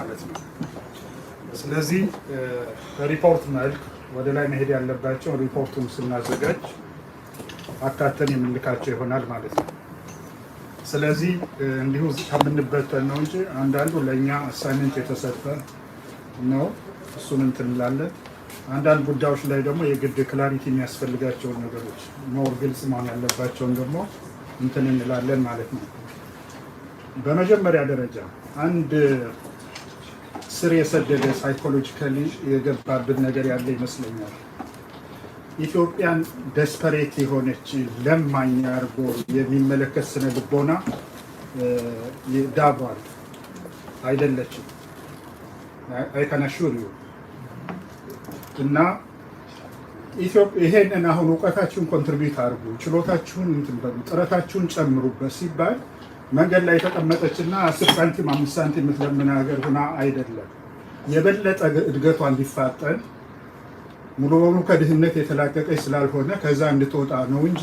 ማለት ነው። ስለዚህ ሪፖርት መልክ ወደ ላይ መሄድ ያለባቸው ሪፖርቱን ስናዘጋጅ አካተን የምንልካቸው ይሆናል ማለት ነው። ስለዚህ እንዲሁ ከምንበተን ነው እንጂ አንዳንዱ ለእኛ አሳይመንት የተሰጠ ነው፣ እሱን እንትን እንላለን። አንዳንድ ጉዳዮች ላይ ደግሞ የግድ ክላሪቲ የሚያስፈልጋቸውን ነገሮች ሞር ግልጽ መሆን ያለባቸውን ደግሞ እንትን እንላለን ማለት ነው። በመጀመሪያ ደረጃ አንድ ስር የሰደደ ሳይኮሎጂካሊ የገባብን ነገር ያለ ይመስለኛል። ኢትዮጵያን ደስፐሬት የሆነች ለማኝ አድርጎ የሚመለከት ስነ ልቦና ዳብሯል። አይደለችም። አይከናሹር እና ይሄንን አሁን እውቀታችሁን ኮንትሪቢዩት አድርጉ፣ ችሎታችሁን እንትን በሉ፣ ጥረታችሁን ጨምሩበት ሲባል መንገድ ላይ የተቀመጠችና 10 ሳንቲም 5 ሳንቲም የምትለምን ሀገር ሆና አይደለም። የበለጠ እድገቷ እንዲፋጠን ሙሉ በሙሉ ከድህነት የተላቀቀች ስላልሆነ ከዛ እንድትወጣ ነው እንጂ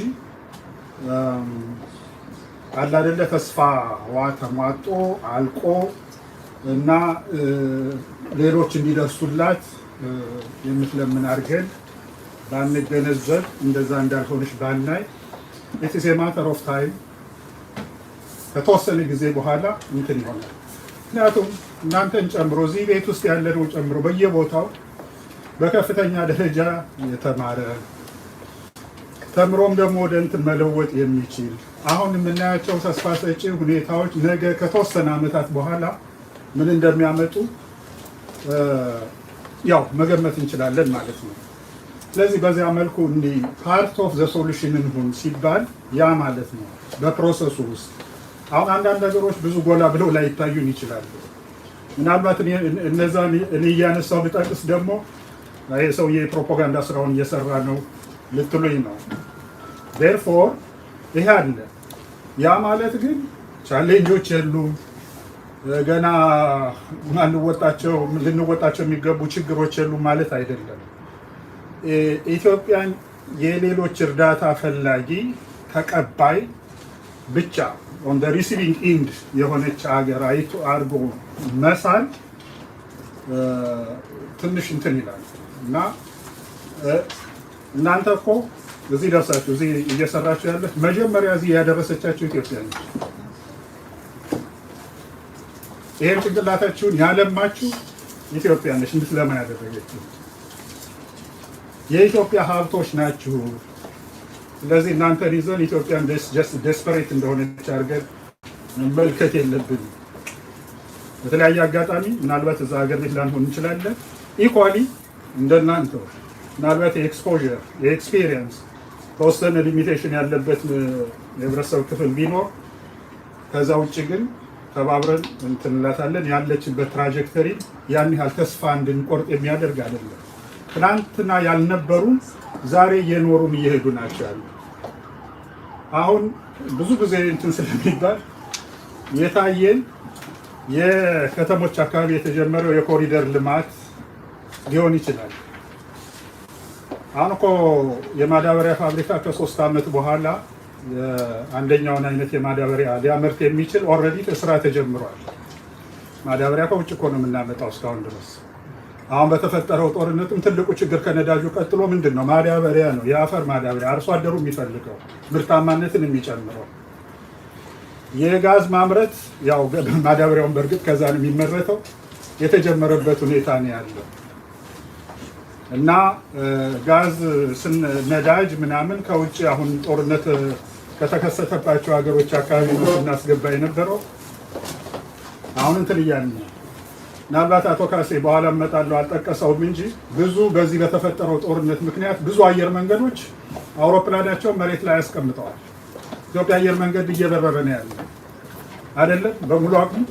አላደለ ተስፋዋ ተሟጦ አልቆ እና ሌሎች እንዲደርሱላት የምትለምን አድርገን ባንገነዘብ እንደዛ እንዳልሆነች ባናይ it is a matter of time ከተወሰነ ጊዜ በኋላ እንትን ይሆናል። ምክንያቱም እናንተን ጨምሮ እዚህ ቤት ውስጥ ያለነው ጨምሮ በየቦታው በከፍተኛ ደረጃ የተማረ ተምሮም ደግሞ ወደ እንትን መለወጥ የሚችል አሁን የምናያቸው ተስፋ ሰጪ ሁኔታዎች ነገ ከተወሰነ ዓመታት በኋላ ምን እንደሚያመጡ ያው መገመት እንችላለን ማለት ነው። ስለዚህ በዚያ መልኩ እንዲህ ፓርት ኦፍ ዘ ሶሉሽን እንሁን ሲባል ያ ማለት ነው። በፕሮሰሱ ውስጥ አሁን አንዳንድ ነገሮች ብዙ ጎላ ብለው ላይ ይታዩን ይችላሉ። ምናልባት እነዛን እኔ እያነሳው ብጠቅስ ደግሞ ይሄ ሰውዬ የፕሮፓጋንዳ ስራውን እየሰራ ነው ልትሉኝ ነው። ዴርፎር ይሄ አለ። ያ ማለት ግን ቻሌንጆች የሉም፣ ገና ልንወጣቸው የሚገቡ ችግሮች የሉም ማለት አይደለም። ኢትዮጵያን የሌሎች እርዳታ ፈላጊ ተቀባይ ብቻ ኦን ዘ ሪሲቪንግ ኢንድ የሆነች ሀገር አይቶ አድርጎ መሳል ትንሽ እንትን ይላል እና እናንተ እኮ እዚህ ደርሳችሁ እዚህ እየሰራችሁ ያለ መጀመሪያ እዚህ ያደረሰቻችሁ ኢትዮጵያ ነች። ይሄን ጭንቅላታችሁን ያለማችሁ ኢትዮጵያ ነች እንድትለማ ያደረገችው። የኢትዮጵያ ሀብቶች ናችሁ። ስለዚህ እናንተ ሪዘን ኢትዮጵያን ጀስት ዴስፐሬት እንደሆነች አድርገን መመልከት የለብንም። በተለያየ አጋጣሚ ምናልባት እዛ ሀገር ቤት ላንሆን እንችላለን። ኢኳሊ እንደናንተ ምናልባት የኤክስፖዠር የኤክስፒሪየንስ ተወሰነ ሊሚቴሽን ያለበት የህብረተሰብ ክፍል ቢኖር ከዛ ውጭ ግን ተባብረን እንትንላታለን። ያለችበት ትራጀክተሪ ያን ያህል ተስፋ እንድንቆርጥ የሚያደርግ አይደለም። ትናንትና ያልነበሩ ዛሬ እየኖሩም እየሄዱ ናቸው ያሉ። አሁን ብዙ ጊዜ እንትን ስለሚባል የታየን የከተሞች አካባቢ የተጀመረው የኮሪደር ልማት ሊሆን ይችላል። አሁን እኮ የማዳበሪያ ፋብሪካ ከ3 ዓመት በኋላ አንደኛውን አይነት የማዳበሪያ ሊያመርት የሚችል ኦልሬዲ ስራ ተጀምሯል። ማዳበሪያ ከውጭ እኮ ነው የምናመጣው እስካሁን ድረስ። አሁን በተፈጠረው ጦርነትም ትልቁ ችግር ከነዳጁ ቀጥሎ ምንድን ነው? ማዳበሪያ ነው። የአፈር ማዳበሪያ አርሶ አደሩ የሚፈልገው ምርታማነትን የሚጨምረው። የጋዝ ማምረት ያው ማዳበሪያውን በእርግጥ ከዛ ነው የሚመረተው። የተጀመረበት ሁኔታ ነው ያለው እና ጋዝ ነዳጅ ምናምን ከውጭ አሁን ጦርነት ከተከሰተባቸው ሀገሮች አካባቢ ነው ስናስገባ የነበረው። አሁን እንትን እያልን ነው። ምናልባት አቶ ካሴ በኋላ እመጣለሁ አልጠቀሰውም እንጂ ብዙ በዚህ በተፈጠረው ጦርነት ምክንያት ብዙ አየር መንገዶች አውሮፕላናቸውን መሬት ላይ ያስቀምጠዋል። ኢትዮጵያ አየር መንገድ እየበረረ ነው ያለው አይደለም በሙሉ አቅሙ።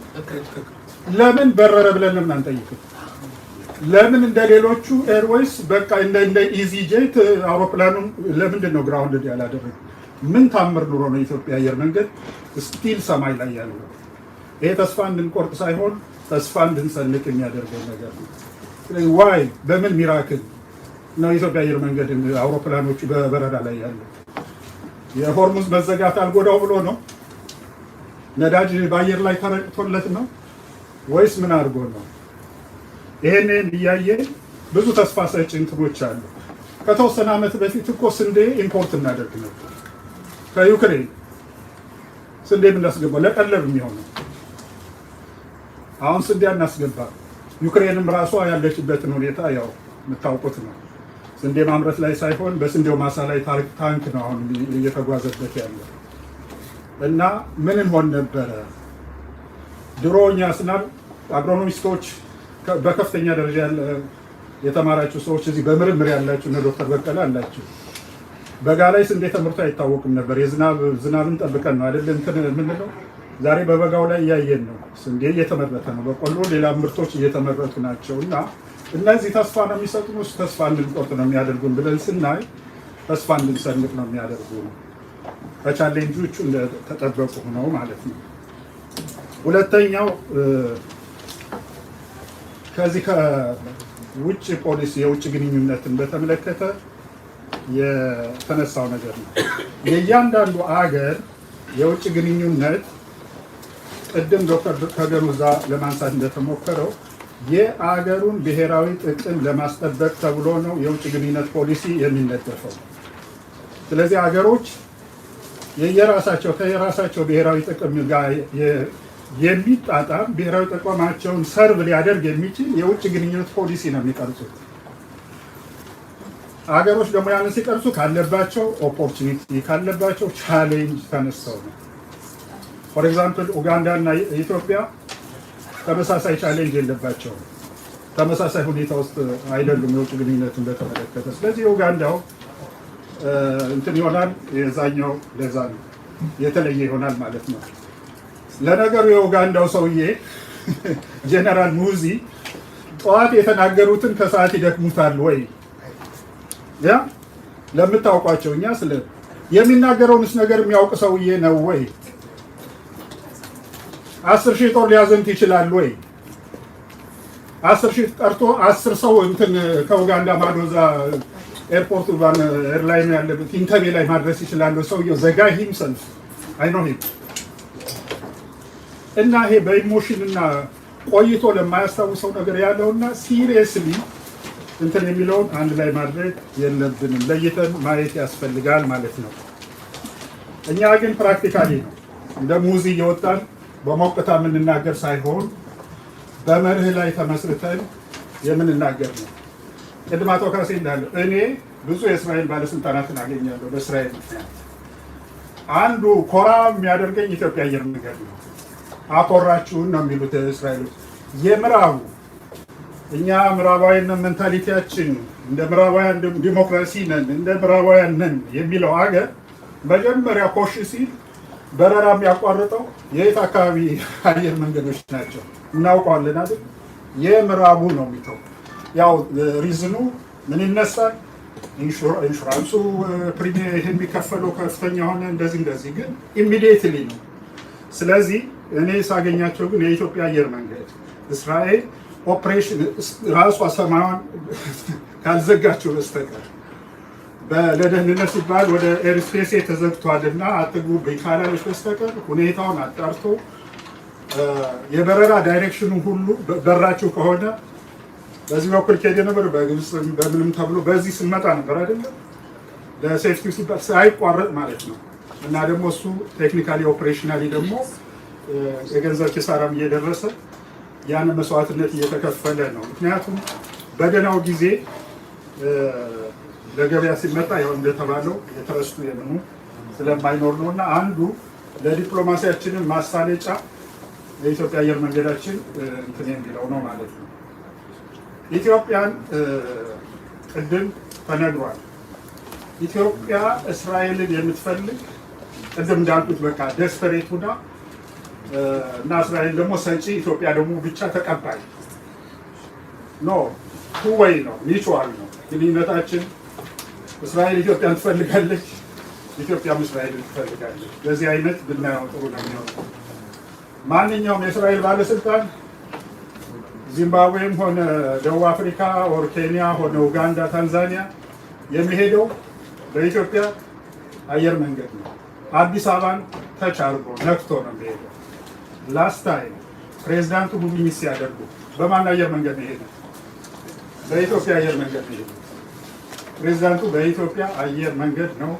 ለምን በረረ ብለን ለምን አንጠይቅም? ለምን እንደሌሎቹ ኤርዌይስ በቃ እንደ ኢዚ ጄት አውሮፕላኑን ለምንድን ነው ግራውንድ ያላደረገ? ምን ታምር ኑሮ ነው ኢትዮጵያ አየር መንገድ ስቲል ሰማይ ላይ ያለው? ይሄ ተስፋ እንድንቆርጥ ሳይሆን ተስፋ እንድንሰንቅ የሚያደርገው ነገር ነው። ስለዚህ ዋይ በምን ሚራክል ነው ኢትዮጵያ አየር መንገድ አውሮፕላኖቹ በበረራ ላይ ያለው? የሆርሙዝ መዘጋት አልጎዳው ብሎ ነው? ነዳጅ በአየር ላይ ተረጭቶለት ነው ወይስ ምን አድርጎ ነው? ይሄንን እያየን ብዙ ተስፋ ሰጪ እንትኖች አሉ። ከተወሰነ ዓመት በፊት እኮ ስንዴ ኢምፖርት እናደርግ ነበር ከዩክሬን ስንዴ የምናስገባው ለቀለብ የሚሆነው። አሁን ስንዴ እናስገባ። ዩክሬንም ራሷ ያለችበትን ሁኔታ ያው የምታውቁት ነው። ስንዴ ማምረት ላይ ሳይሆን በስንዴው ማሳ ላይ ታንክ ነው አሁን እየተጓዘበት ያለው እና ምን እንሆን ነበረ ድሮ እኛ ስናል አግሮኖሚስቶች በከፍተኛ ደረጃ የተማራችሁ ሰዎች እዚህ በምርምር ያላችሁ እነ ዶክተር በቀለ አላችሁ። በጋ ላይ ስንዴ ተመርቶ አይታወቅም ነበር። ዝናብን ጠብቀን ነው አይደል እንትን የምንለው። ዛሬ በበጋው ላይ እያየን ነው። ስንዴ እየተመረተ ነው፣ በቆሎ፣ ሌላ ምርቶች እየተመረቱ ናቸው እና እነዚህ ተስፋ ነው የሚሰጡን ውስጥ ተስፋ እንድንቆርጥ ነው የሚያደርጉን ብለን ስናይ ተስፋ እንድንሰንቅ ነው የሚያደርጉ ነው። ከቻሌንጆቹ እንደተጠበቁ ነው ማለት ነው። ሁለተኛው ከዚህ ከውጭ ፖሊሲ የውጭ ግንኙነትን በተመለከተ የተነሳው ነገር ነው። የእያንዳንዱ አገር የውጭ ግንኙነት ቅድም ዶክተር ከገኑዛ ለማንሳት እንደተሞከረው የአገሩን ብሔራዊ ጥቅም ለማስጠበቅ ተብሎ ነው የውጭ ግንኙነት ፖሊሲ የሚነደፈው። ስለዚህ አገሮች የየራሳቸው ከየራሳቸው ብሔራዊ ጥቅም ጋር የሚጣጣም ብሔራዊ ጥቅማቸውን ሰርቭ ሊያደርግ የሚችል የውጭ ግንኙነት ፖሊሲ ነው የሚቀርጹት። አገሮች ደግሞ ያንን ሲቀርጹ ካለባቸው ኦፖርቹኒቲ ካለባቸው ቻሌንጅ ተነስተው ነው። ፎር ኤግዛምፕል ኡጋንዳ እና ኢትዮጵያ ተመሳሳይ ቻሌንጅ የለባቸውም። ተመሳሳይ ሁኔታ ውስጥ አይደሉም የውጭ ግንኙነትን በተመለከተ። ስለዚህ የኡጋንዳው እንትን ይሆናል፣ የዛኛው ለዛ ነው የተለየ ይሆናል ማለት ነው። ለነገሩ የኡጋንዳው ሰውዬ ጀነራል ሙዚ ጠዋት የተናገሩትን ከሰዓት ይደክሙታል ወይ? ያ ለምታውቋቸው እኛ ስለ የሚናገረውንስ ነገር የሚያውቅ ሰውዬ ነው ወይ? 10,000 ጦር ሊያዘምት ይችላል ወይ? 10,000 ቀርቶ 10 ሰው እንትን ከኡጋንዳ ማዶዛ ኤርፖርቱ ኤርላይን ያለበት ኢንተርቪ ላይ ማድረስ ይችላል ሰውዬው? ዘጋይ ሂምሰልፍ አይ ኖ ሂም። እና ይሄ በኢሞሽን እና ቆይቶ ለማያስታውሰው ነገር ያለውና ሲሪየስሊ እንትን የሚለውን አንድ ላይ ማድረግ የለብንም። ለይተን ማየት ያስፈልጋል ማለት ነው። እኛ ግን ፕራክቲካሊ ነው እንደ ሙዚ እየወጣን በሞቅታ የምንናገር ሳይሆን በመርህ ላይ ተመስርተን የምንናገር ነው። ቅድም አቶ ካሴ እንዳለው እኔ ብዙ የእስራኤል ባለስልጣናትን አገኛለሁ በእስራኤል ምክንያት። አንዱ ኮራ የሚያደርገኝ ኢትዮጵያ አየር መንገድ ነው። አኮራችሁን ነው የሚሉት እስራኤሎች። የምዕራቡ እኛ ምዕራባውያን ሜንታሊቲያችን እንደ ምዕራባውያን ዲሞክራሲ ነን እንደ ምዕራባውያን ነን የሚለው አገር መጀመሪያ ኮሽ ሲል በረራ የሚያቋርጠው የየት አካባቢ አየር መንገዶች ናቸው እናውቀዋለን አይደል? የምዕራቡ ነው የሚተው። ያው ሪዝኑ ምን ይነሳል? ኢንሹራንሱ ፕሪሚየር የሚከፈለው ከፍተኛ ሆነ እንደዚህ ግን ኢሚዲየትሊ ነው። ስለዚህ እኔ ሳገኛቸው ግን የኢትዮጵያ አየር መንገድ እስራኤል ኦፕሬሽን ራሷ ሰማያዋን ካልዘጋቸው በስተቀር ለደህንነት ሲባል ወደ ኤርስፔስ ተዘግቷልና አትግቡብኝ ካላለች በስተቀር ሁኔታውን አጣርቶ የበረራ ዳይሬክሽኑ ሁሉ በራችሁ ከሆነ በዚህ በኩል ከሄደ ነበር በግብጽ በምንም ተብሎ በዚህ ስንመጣ ነበር አይደለም ለሴፍቲው ሲባል ሳይቋረጥ ማለት ነው። እና ደግሞ እሱ ቴክኒካሊ ኦፕሬሽናሊ ደግሞ የገንዘብ ኪሳራም እየደረሰ ያን መስዋዕትነት እየተከፈለ ነው። ምክንያቱም በደህናው ጊዜ ለገበያ ሲመጣ ያው እንደተባለው የተረስቱ የምኑ ስለማይኖር ነው እና አንዱ ለዲፕሎማሲያችንን ማሳለጫ የኢትዮጵያ አየር መንገዳችን እንትን የሚለው ነው ማለት ነው። ኢትዮጵያን ቅድም ተነግሯል። ኢትዮጵያ እስራኤልን የምትፈልግ ቅድም እንዳልኩት በቃ ደስፐሬት ሁና እና እስራኤል ደግሞ ሰጪ ኢትዮጵያ ደግሞ ብቻ ተቀባይ ኖ ሁወይ ነው ሚቹዋል ነው ግንኙነታችን። እስራኤል ኢትዮጵያን ትፈልጋለች፣ ኢትዮጵያም እስራኤልን ትፈልጋለች። በዚህ አይነት ብናየው ጥሩ ነው የሚሆነው። ማንኛውም የእስራኤል ባለስልጣን ዚምባብዌም ሆነ ደቡብ አፍሪካ ኦር ኬንያ ሆነ ኡጋንዳ፣ ታንዛኒያ የሚሄደው በኢትዮጵያ አየር መንገድ ነው። አዲስ አበባን ተች አድርጎ ነክቶ ነው የሚሄደው። ላስት ታይም ፕሬዚዳንቱ ጉብኝት ሲያደርጉ በማን አየር መንገድ ነው የሄደው? በኢትዮጵያ አየር መንገድ ነው። ፕሬዝዳንቱ በኢትዮጵያ አየር መንገድ ነው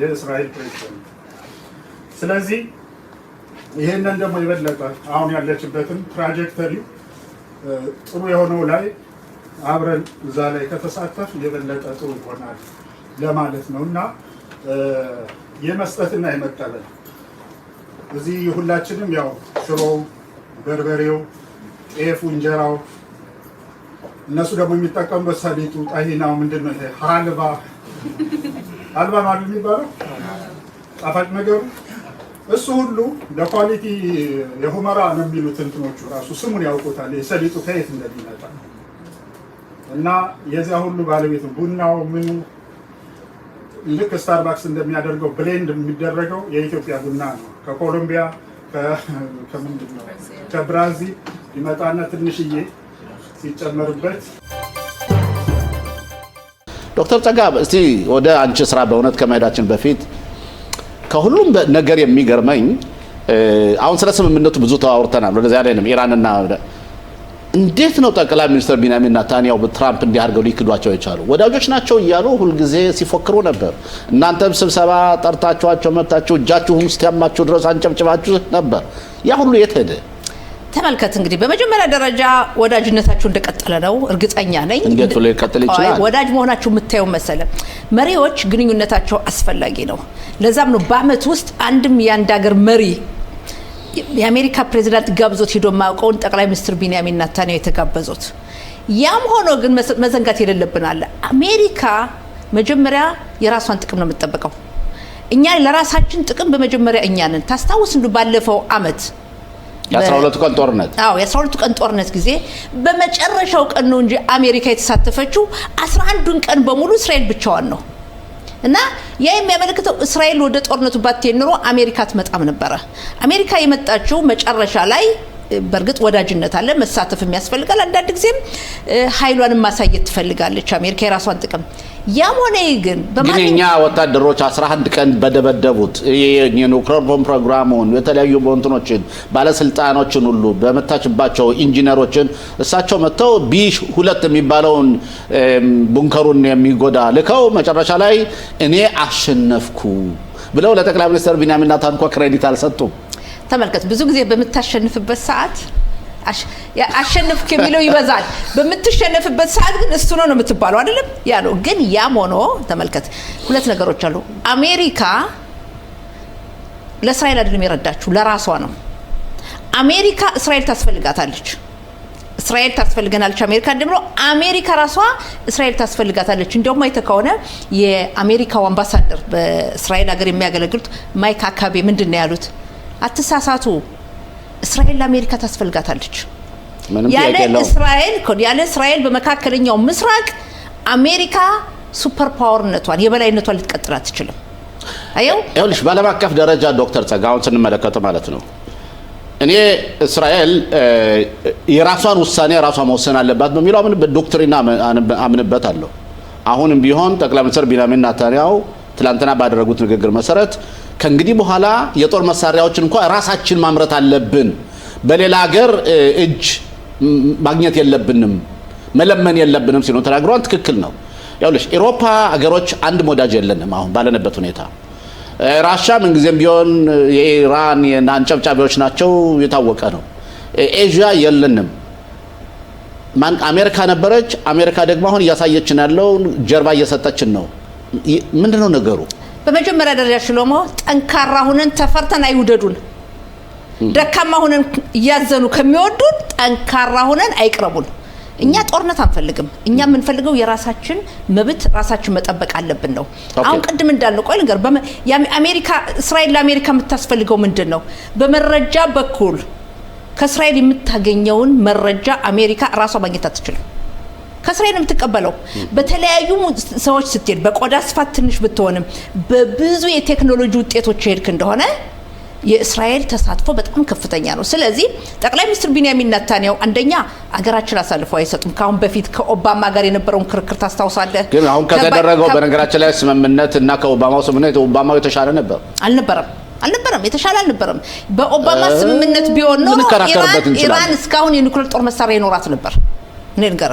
የእስራኤል ፕሬዝዳንት። ስለዚህ ይሄንን ደግሞ የበለጠ አሁን ያለችበትን ትራጀክተሪ ጥሩ የሆነው ላይ አብረን እዛ ላይ ከተሳተፍ የበለጠ ጥሩ ይሆናል ለማለት ነው እና የመስጠትና የመቀበል እዚህ ሁላችንም ያው ሽሮው፣ በርበሬው፣ ጤፉ፣ እንጀራው እነሱ ደግሞ የሚጠቀሙበት ሰሊጡ፣ ጣሂናው ምንድነው ይሄ ሀልባ ነው የሚባለው ጣፋጭ ነገሩ እሱ ሁሉ ለኳሊቲ የሁመራ ነው የሚሉት እንትኖቹ ራሱ ስሙን ያውቁታል። የሰሊጡ ከየት እንደሚመጣ እና የዚያ ሁሉ ባለቤት ቡናው ምኑ ልክ ስታርባክስ እንደሚያደርገው ብሌንድ የሚደረገው የኢትዮጵያ ቡና ነው። ከኮሎምቢያ ከምንድነው ከብራዚል ይመጣና ትንሽዬ ሲጨመርበት። ዶክተር ጸጋ እስቲ ወደ አንቺ ስራ በእውነት ከመሄዳችን በፊት ከሁሉም ነገር የሚገርመኝ አሁን ስለ ስምምነቱ ብዙ ተዋውርተናል። ወደዚያ ላይ ነው ኢራንና እንዴት ነው ጠቅላይ ሚኒስትር ቢንያሚን ኔታንያሁ በትራምፕ እንዲያርገው ሊክዷቸው የቻሉ? ወዳጆች ናቸው እያሉ ሁልጊዜ ሲፎክሩ ነበር። እናንተም ስብሰባ ጠርታችኋቸው መጣችሁ እጃችሁም እስኪያማችሁ ድረስ አንጨብጭባችሁ ነበር። ያ ሁሉ የት ሄደ? ተመልከት እንግዲህ በመጀመሪያ ደረጃ ወዳጅነታችሁ እንደቀጠለ ነው እርግጠኛ ነኝ። እንዴት ብሎ ይቀጥል ይችላል? ወዳጅ መሆናችሁ የምታየው መሰለ መሪዎች ግንኙነታቸው አስፈላጊ ነው። ለዛም ነው በአመት ውስጥ አንድም የአንድ ሀገር መሪ የአሜሪካ ፕሬዝዳንት ጋብዞት ሄዶ ማውቀውን ጠቅላይ ሚኒስትር ቢንያሚን ኔታንያሁ የተጋበዙት። ያም ሆኖ ግን መዘንጋት የሌለብን አለ። አሜሪካ መጀመሪያ የራሷን ጥቅም ነው የምትጠብቀው። እኛ ለራሳችን ጥቅም በመጀመሪያ እኛ ነን። ታስታውስ እንዱ ባለፈው አመት የ12 ቀን ጦርነት የ12 ቀን ጦርነት ጊዜ በመጨረሻው ቀን ነው እንጂ አሜሪካ የተሳተፈችው 11ዱን ቀን በሙሉ እስራኤል ብቻዋን ነው። እና ያ የሚያመለክተው እስራኤል ወደ ጦርነቱ ባትሄድ ኖሮ አሜሪካ ትመጣም ነበረ። አሜሪካ የመጣችው መጨረሻ ላይ በእርግጥ ወዳጅነት አለ፣ መሳተፍ የሚያስፈልጋል። አንዳንድ ጊዜም ኃይሏን ማሳየት ትፈልጋለች አሜሪካ የራሷን ጥቅም። ያም ሆነ ግን በማንኛ ወታደሮች 11 ቀን በደበደቡት የኒውክሌር ቦምብ ፕሮግራሙን የተለያዩ ቦንቶችን ባለስልጣኖችን ሁሉ በመታችባቸው ኢንጂነሮችን እሳቸው መተው ቢ2 የሚባለውን ቡንከሩን የሚጎዳ ልከው መጨረሻ ላይ እኔ አሸነፍኩ ብለው ለጠቅላይ ሚኒስትር ቢንያሚን ኔታንያሁ ክሬዲት አልሰጡም። ተመልከት ብዙ ጊዜ በመታሸንፍበት ሰዓት አሸንፍክ የሚለው ይበዛል። በመትሸነፍበት ሰዓት ግን እሱ ነው የምትባለው አይደለም ያ ነው። ግን ያም ሆኖ ተመልከት ሁለት ነገሮች አሉ። አሜሪካ ለእስራኤል አይደለም የረዳችው ለራሷ ነው። አሜሪካ እስራኤል ታስፈልጋታለች። እስራኤል ታስፈልገናለች አሜሪካ እንደምሮ አሜሪካ ራሷ እስራኤል ታስፈልጋታለች። እንደውም አይተ ከሆነ የአሜሪካው አምባሳደር በእስራኤል ሀገር የሚያገለግሉት ማይክ አካቤ ምንድነው ያሉት? አትሳሳቱ እስራኤል ለአሜሪካ ታስፈልጋታለች። ያለ እስራኤል በመካከለኛው ምስራቅ አሜሪካ ሱፐር ፓወርነቷን የበላይነቷን ልትቀጥል አትችልም። ይኸውልሽ በዓለም አቀፍ ደረጃ ዶክተር ጸጋውን ስንመለከተው ማለት ነው እኔ እስራኤል የራሷን ውሳኔ ራሷ መወሰን አለባት በሚለው ዶክትሪና አምንበታለሁ። አሁንም ቢሆን ጠቅላይ ሚኒስትር ቢንያሚን ኔታንያሁ ትላንትና ባደረጉት ንግግር መሰረት ከእንግዲህ በኋላ የጦር መሳሪያዎችን እንኳን ራሳችን ማምረት አለብን፣ በሌላ ሀገር እጅ ማግኘት የለብንም፣ መለመን የለብንም ሲሉ ተናግረዋል። ትክክል ነው። ያውልሽ አውሮፓ ሀገሮች አንድ ወዳጅ የለንም አሁን ባለንበት ሁኔታ። ራሻ ምን ጊዜም ቢሆን የኢራን የናንጨብጫቢዎች ናቸው የታወቀ ነው። ኤዥያ የለንም። ማን አሜሪካ ነበረች። አሜሪካ ደግሞ አሁን እያሳየችን ያለው ጀርባ እየሰጠችን ነው። ምንድነው ነገሩ? በመጀመሪያ ደረጃ ሽሎሞ ጠንካራ ሆነን ተፈርተን አይውደዱን። ደካማ ሆነን እያዘኑ ከሚወዱን ጠንካራ ሆነን አይቅረቡን። እኛ ጦርነት አንፈልግም። እኛ የምንፈልገው የራሳችን መብት ራሳችን መጠበቅ አለብን ነው። አሁን ቅድም እንዳልነው ቆይ ልንገር የአሜሪካ እስራኤል ለአሜሪካ የምታስፈልገው ምንድነው? በመረጃ በኩል ከእስራኤል የምታገኘውን መረጃ አሜሪካ ራሷ ማግኘት አትችልም። ከእስራኤል የምትቀበለው በተለያዩ ሰዎች ስትሄድ በቆዳ ስፋት ትንሽ ብትሆንም በብዙ የቴክኖሎጂ ውጤቶች ሄድክ እንደሆነ የእስራኤል ተሳትፎ በጣም ከፍተኛ ነው። ስለዚህ ጠቅላይ ሚኒስትር ቢንያሚን ኔታንያሁ አንደኛ አገራችን አሳልፈው አይሰጡም። ካሁን በፊት ከኦባማ ጋር የነበረውን ክርክር ታስታውሳለህ? ግን አሁን ከተደረገው በነገራችን ላይ ስምምነት እና ከኦባማው ስምምነት ኦባማው የተሻለ ነበር አልነበረም የተሻለ አልነበረም። በኦባማ ስምምነት ቢሆን ነው ኢራን እስካሁን የኒውክሌር ጦር መሳሪያ ይኖራት ነበር። ነገር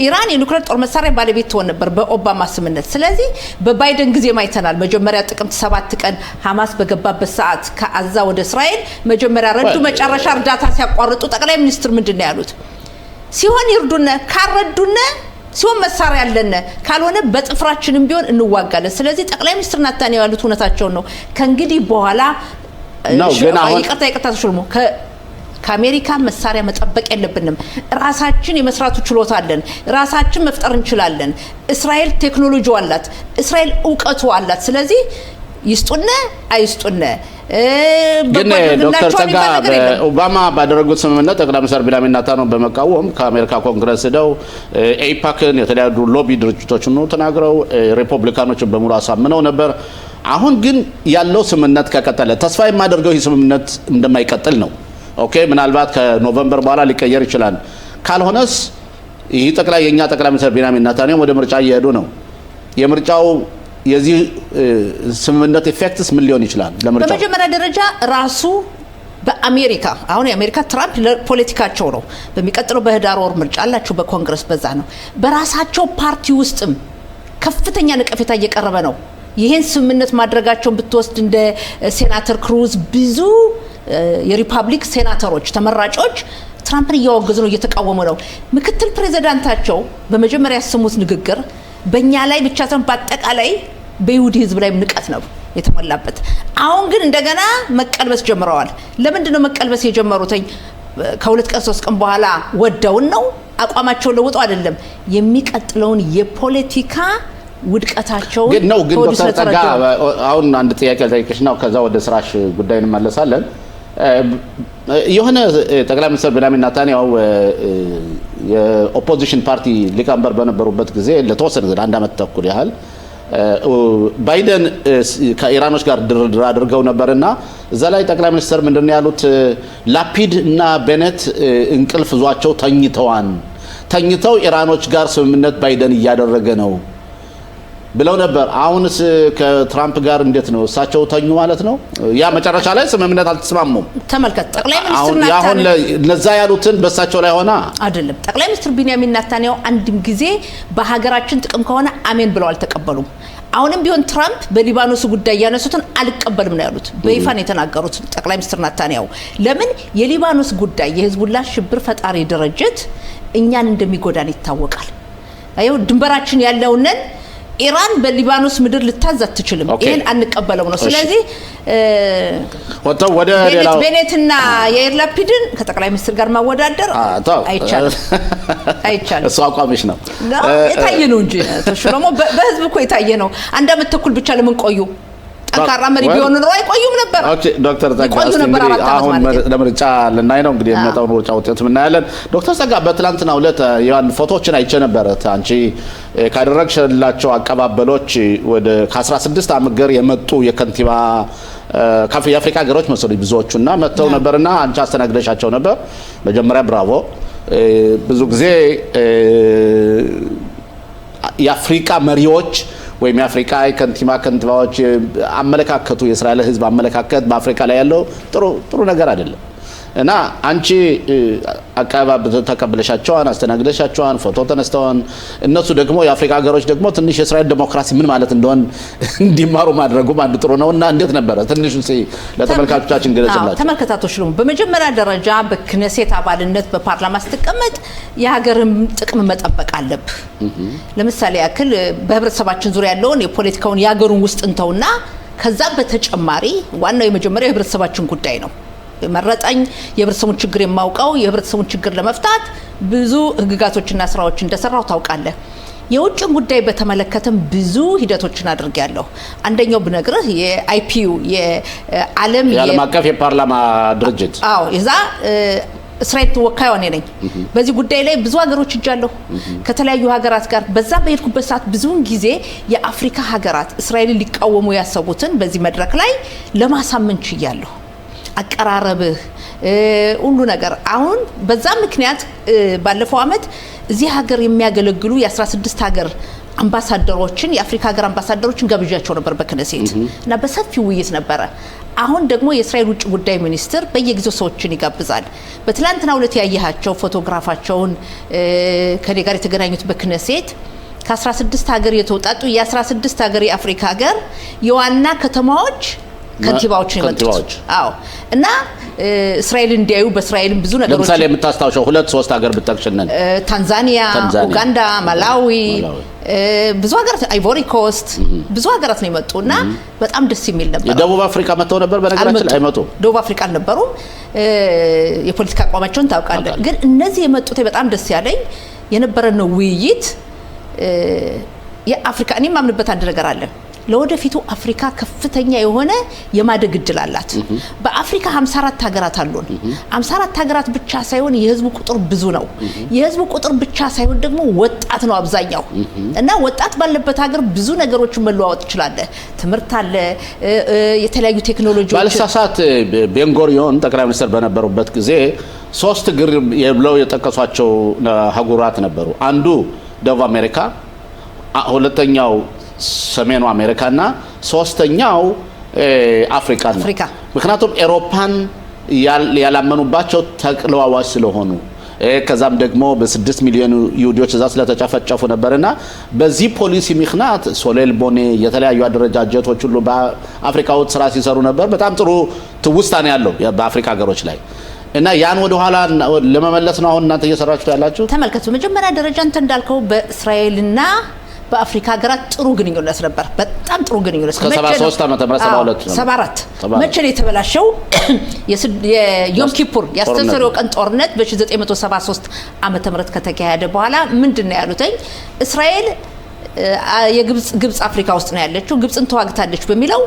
ኢራን የኒውክሌር ጦር መሳሪያ ባለቤት ትሆን ነበር በኦባማ ስምምነት። ስለዚህ በባይደን ጊዜ ማይተናል። መጀመሪያ ጥቅምት 7 ቀን ሐማስ በገባበት ሰዓት ከአዛ ወደ እስራኤል መጀመሪያ ረዱ፣ መጨረሻ እርዳታ ሲያቋርጡ ጠቅላይ ሚኒስትር ምንድነው ያሉት? ሲሆን ይርዱነ፣ ካረዱነ ሲሆን መሳሪያ ያለነ፣ ካልሆነ በጥፍራችንም ቢሆን እንዋጋለን። ስለዚህ ጠቅላይ ሚኒስትር ናታንያሁ ያሉት እውነታቸውን ነው። ከእንግዲህ በኋላ ይቅርታ ተሽልሞ ከአሜሪካ መሳሪያ መጠበቅ የለብንም። ራሳችን የመስራቱ ችሎታ አለን። ራሳችን መፍጠር እንችላለን። እስራኤል ቴክኖሎጂው አላት። እስራኤል እውቀቱ አላት። ስለዚህ ይስጡነ አይስጡነ ግን ዶክተር ጸጋ ኦባማ ባደረጉት ስምምነት ጠቅላይ ሚኒስትር ቢንያሚን ኔታንያሁ በመቃወም ከአሜሪካ ኮንግረስ ሄደው ኤፓክን የተለያዩ ሎቢ ድርጅቶችን ተናግረው ሪፐብሊካኖችን በሙሉ አሳምነው ነበር። አሁን ግን ያለው ስምምነት ከቀጠለ ተስፋ የማደርገው ይህ ስምምነት እንደማይቀጥል ነው። ኦኬ ምናልባት ከኖቬምበር በኋላ ሊቀየር ይችላል። ካልሆነስ ይህ የኛ ጠቅላይ ሚኒስትር ቢንያሚን ኔታንያሁ ወደ ምርጫ እየሄዱ ነው። የምርጫው የዚህ ስምምነት ኢፌክትስ ምን ሊሆን ይችላል ለምርጫው? በመጀመሪያ ደረጃ ራሱ በአሜሪካ አሁን የአሜሪካ ትራምፕ ለፖለቲካቸው ነው። በሚቀጥለው በህዳር ወር ምርጫ አላቸው በኮንግረስ በዛ ነው። በራሳቸው ፓርቲ ውስጥም ከፍተኛ ነቀፌታ እየቀረበ ነው። ይሄን ስምምነት ማድረጋቸውን ብትወስድ እንደ ሴናተር ክሩዝ ብዙ የሪፐብሊክ ሴናተሮች ተመራጮች ትራምፕን እያወገዙ ነው፣ እየተቃወሙ ነው። ምክትል ፕሬዝዳንታቸው በመጀመሪያ ያሰሙት ንግግር በእኛ ላይ ብቻ ሳይሆን በአጠቃላይ በይሁዲ ህዝብ ላይ ንቀት ነው የተሞላበት። አሁን ግን እንደገና መቀልበስ ጀምረዋል። ለምንድን ነው መቀልበስ የጀመሩት? ከሁለት ቀን 3 ቀን በኋላ ወደውን ነው አቋማቸውን ለውጠው አይደለም። የሚቀጥለውን የፖለቲካ ውድቀታቸው ግን ነው። ግን ዶክተር ጸጋ አሁን አንድ ጥያቄ ልጠይቅሽ ነው፣ ከዛ ወደ ስራሽ ጉዳይ እንመለሳለን። የሆነ ጠቅላይ ሚኒስትር ቢንያሚን ኔታንያሁ የኦፖዚሽን ፓርቲ ሊቀመንበር በነበሩበት ጊዜ ለተወሰነ ጊዜ 1 ዓመት ተኩል ያህል ባይደን ከኢራኖች ጋር ድርድር አድርገው ነበርና እዛ ላይ ጠቅላይ ሚኒስትር ምንድነው ያሉት? ላፒድ እና ቤኔት እንቅልፍ ዟቸው ተኝተው ኢራኖች ጋር ስምምነት ባይደን እያደረገ ነው ብለው ነበር። አሁንስ ከትራምፕ ጋር እንዴት ነው? እሳቸው ተኙ ማለት ነው? ያ መጨረሻ ላይ ስምምነት አልተስማሙም። ተመልከት፣ ጠቅላይ ሚኒስትር ናታንያሁ ለዛ ያሉትን በእሳቸው ላይ ሆነ አይደለም። ጠቅላይ ሚኒስትር ቢንያሚን ኔታንያሁ አንድም ጊዜ በሀገራችን ጥቅም ከሆነ አሜን ብለው አልተቀበሉም። አሁንም ቢሆን ትራምፕ በሊባኖስ ጉዳይ ያነሱትን አልቀበልም ነው ያሉት። በይፋ ነው የተናገሩት ጠቅላይ ሚኒስትር ኔታንያሁ። ለምን የሊባኖስ ጉዳይ የህዝቡላህ ሽብር ፈጣሪ ድርጅት እኛን እንደሚጎዳን ይታወቃል። አየው ድንበራችን ያለውነን ኢራን በሊባኖስ ምድር ልታዝ አትችልም። ይሄን አንቀበለው ነው። ስለዚህ ወደ ሌላው ቤኔትና የኢር ላፒድን ከጠቅላይ ሚኒስትር ጋር ማወዳደር አይቻልም። እሱ አቋምሽ ነው የታየ ነው እንጂ ተሽሎሞ በህዝብ እኮ የታየ ነው። 1 ዓመት ተኩል ብቻ ለምን ቆዩ? ጠንካራ መሪ ቢሆኑ ነው አይቆዩም ነበር። ኦኬ ዶክተር ጸጋ አሁን ለምርጫ ልናይ ነው እንግዲህ የሚመጣው ምርጫ ውጤት እናያለን። ዶክተር ጸጋ በትላንትናው ዕለት ያን ፎቶዎችን አይቼ ነበር። አንቺ ካደረግሽላቸው አቀባበሎች ወደ ከ16 ዓመት ጋር የመጡ የከንቲባ የአፍሪካ ሀገሮች መሰሉኝ ብዙዎቹና መጥተው ነበርና አንቺ አስተናግደሻቸው ነበር። መጀመሪያ ብራቮ። ብዙ ጊዜ የአፍሪካ መሪዎች ወይም የአፍሪካ ከንቲባዎች አመለካከቱ የእስራኤል ህዝብ አመለካከት በአፍሪካ ላይ ያለው ጥሩ ነገር አይደለም እና አንቺ አቀባበል ተቀበለሻቸዋን፣ አስተናግደሻቸዋን፣ ፎቶ ተነስተዋን። እነሱ ደግሞ የአፍሪካ ሀገሮች ደግሞ ትንሽ የእስራኤል ዲሞክራሲ ምን ማለት እንደሆነ እንዲማሩ ማድረጉም አንዱ ጥሩ ነውና እንዴት ነበር? ትንሽ ለተመልካቾቻችን ገለጽላችሁ። ተመልካቾች ነው በመጀመሪያ ደረጃ በክነሴት አባልነት በፓርላማ ስትቀመጥ የሀገርን ጥቅም መጠበቅ አለብህ። ለምሳሌ ያክል በህብረተሰባችን ዙሪያ ያለውን የፖለቲካውን የሀገሩን ውስጥ እንተውና ከዛ በተጨማሪ ዋናው የመጀመሪያው የህብረተሰባችን ጉዳይ ነው። መረጣኝ የህብረተሰቡን ችግር የማውቀው የህብረተሰቡን ችግር ለመፍታት ብዙ ህግጋቶችና ስራዎች እንደሰራው ታውቃለህ። የውጭ ጉዳይ በተመለከተም ብዙ ሂደቶችን አድርጌያለሁ። አንደኛው ብነግርህ የአይፒዩ የዓለም አቀፍ የፓርላማ ድርጅት የዛ እስራኤል ተወካይ ሆኜ ነኝ። በዚህ ጉዳይ ላይ ብዙ ሀገሮች እጃለሁ ከተለያዩ ሀገራት ጋር። በዛ በሄድኩበት ሰዓት ብዙውን ጊዜ የአፍሪካ ሀገራት እስራኤልን ሊቃወሙ ያሰቡትን በዚህ መድረክ ላይ ለማሳመን ችያለሁ። አቀራረብህ ሁሉ ነገር አሁን በዛ ምክንያት ባለፈው አመት እዚህ ሀገር የሚያገለግሉ የ16 ሀገር አምባሳደሮችን የአፍሪካ ሀገር አምባሳደሮችን ገብዣቸው ነበር በክነሴት እና በሰፊው ውይይት ነበረ። አሁን ደግሞ የእስራኤል ውጭ ጉዳይ ሚኒስትር በየጊዜው ሰዎችን ይጋብዛል። በትላንትናው ዕለት ያያቸው ፎቶግራፋቸውን ከኔ ጋር የተገናኙት በክነሴት ከ16 ሀገር የተውጣጡ የ16 ሀገር የአፍሪካ ሀገር የዋና ከተማዎች ከንቲባዎችን ይመጡት። አዎ እና እስራኤል እንዲያዩ በእስራኤልም ብዙ ነገሮች ለምሳሌ የምታስታውሰው 2-3 ሀገር ብትጠቅሽነን ታንዛኒያ፣ ኡጋንዳ፣ ማላዊ ብዙ ሀገራት አይቮሪ ኮስት ብዙ ሀገራት ነው የመጡና በጣም ደስ የሚል ነበር። ደቡብ አፍሪካ መጥተው ነበር በነገራችን ላይ አይመጡ ደቡብ አፍሪካ አልነበሩም። የፖለቲካ አቋማቸውን ታውቃለህ። ግን እነዚህ የመጡት በጣም ደስ ያለኝ የነበረው ነው ውይይት የአፍሪካ እኔ ማምንበት አንድ ነገር አለ። ለወደፊቱ አፍሪካ ከፍተኛ የሆነ የማደግ እድል አላት። በአፍሪካ 54 ሀገራት አሉን። 54 ሀገራት ብቻ ሳይሆን የህዝቡ ቁጥር ብዙ ነው። የህዝቡ ቁጥር ብቻ ሳይሆን ደግሞ ወጣት ነው አብዛኛው እና ወጣት ባለበት ሀገር ብዙ ነገሮችን መለዋወጥ ይችላል። ትምህርት አለ፣ የተለያዩ ቴክኖሎጂዎች ባለሳሳት ቤንጎሪዮን ጠቅላይ ሚኒስትር በነበሩበት ጊዜ 3 ግር ብለው የጠቀሷቸው ሀገራት ነበሩ። አንዱ ደቡብ አሜሪካ፣ ሁለተኛው ሰሜኑ አሜሪካና ሶስተኛው አፍሪካ ነው። ምክንያቱም አውሮፓን ያላመኑባቸው ተቅለዋዋጭ ስለሆኑ ከዛም ደግሞ በ6 ሚሊዮን ይሁዲዎች እዛ ስለተጨፈጨፉ ነበርና በዚህ ፖሊሲ ምክንያት ሶሌል ቦኔ የተለያዩ አደረጃጀቶች ሁሉ በአፍሪካ ውስጥ ስራ ሲሰሩ ነበር። በጣም ጥሩ ትውስታን ያለው በአፍሪካ ሀገሮች ላይ እና ያን ወደ ኋላ ለመመለስ ነው አሁን እናንተ እየሰራችሁ ያላችሁ። ተመልከቱ፣ መጀመሪያ ደረጃ እንተ እንዳልከው በእስራኤልና በአፍሪካ ሀገራት ጥሩ ግንኙነት ነበር። በጣም ጥሩ ግንኙነት ከ73 ዓመተ ምህረት 74 መቼ ነው የተበላሸው? የዮም ኪፑር ያስተሰረው ቀን ጦርነት በ1973 ዓመተ ምህረት ከተካሄደ በኋላ ምንድነው ያሉትኝ? እስራኤል ግብጽ አፍሪካ ውስጥ ነው ያለችው፣ ግብጽን ተዋግታለች በሚለው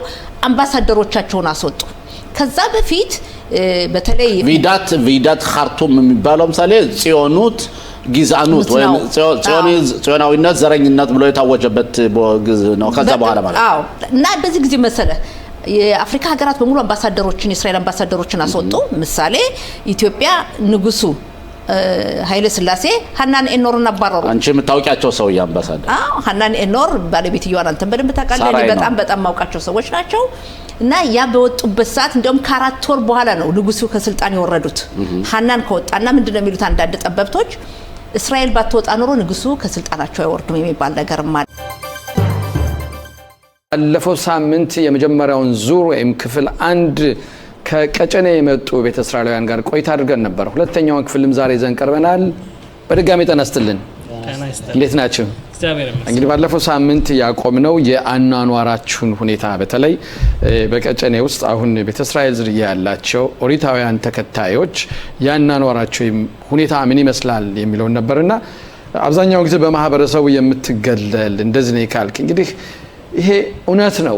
አምባሳደሮቻቸውን አስወጡ። ከዛ በፊት በተለይ ቪዳት ካርቱም የሚባለው ምሳሌ ጽዮኑት ጊዛኑት ወይ ጽዮናዊነት ዘረኝነት ብሎ የታወጀበት ነው። ከዛ በኋላ ማለት አዎ። እና በዚህ ጊዜ መሰለ የአፍሪካ ሀገራት በሙሉ አምባሳደሮችን የእስራኤል አምባሳደሮችን አስወጡ። ምሳሌ ኢትዮጵያ ንጉሱ ኃይለ ሥላሴ ሐናን ኤኖርን አባረሩ። አንቺ የምታውቂያቸው ሰው የአምባሳደር ሐናን ኤኖር ባለቤትየዋን አንተም በደንብ ታውቃለህ። በጣም ማውቃቸው ሰዎች ናቸው። እና ያ በወጡበት ሰዓት እንደውም ከ4 ወር በኋላ ነው ንጉሱ ከስልጣን የወረዱት። ሐናን ከወጣና ምንድነው የሚሉት አንዳንድ ጠበብቶች እስራኤል ባትወጣ ኖሮ ንጉሱ ከስልጣናቸው አይወርዱም የሚባል ነገር ማለት። ባለፈው ሳምንት የመጀመሪያውን ዙር ወይም ክፍል 1 ከቀጨኔ የመጡ ቤተ እስራኤላውያን ጋር ቆይታ አድርገን ነበር። ሁለተኛውን ክፍልም ዛሬ ይዘን ቀርበናል። በድጋሚ ተነስተልን እንዴት ናችሁ? እንግዲህ ባለፈው ሳምንት ያቆምነው የአኗኗራችሁን ሁኔታ በተለይ በቀጨኔ ውስጥ አሁን ቤተ እስራኤል ዝርያ ያላቸው ኦሪታውያን ተከታዮች ያኗኗራቸው ሁኔታ ምን ይመስላል የሚለው ነበርና አብዛኛው ጊዜ በማህበረሰቡ የምትገለል እንደዚህ ነው ካልክ እንግዲህ ይሄ እውነት ነው።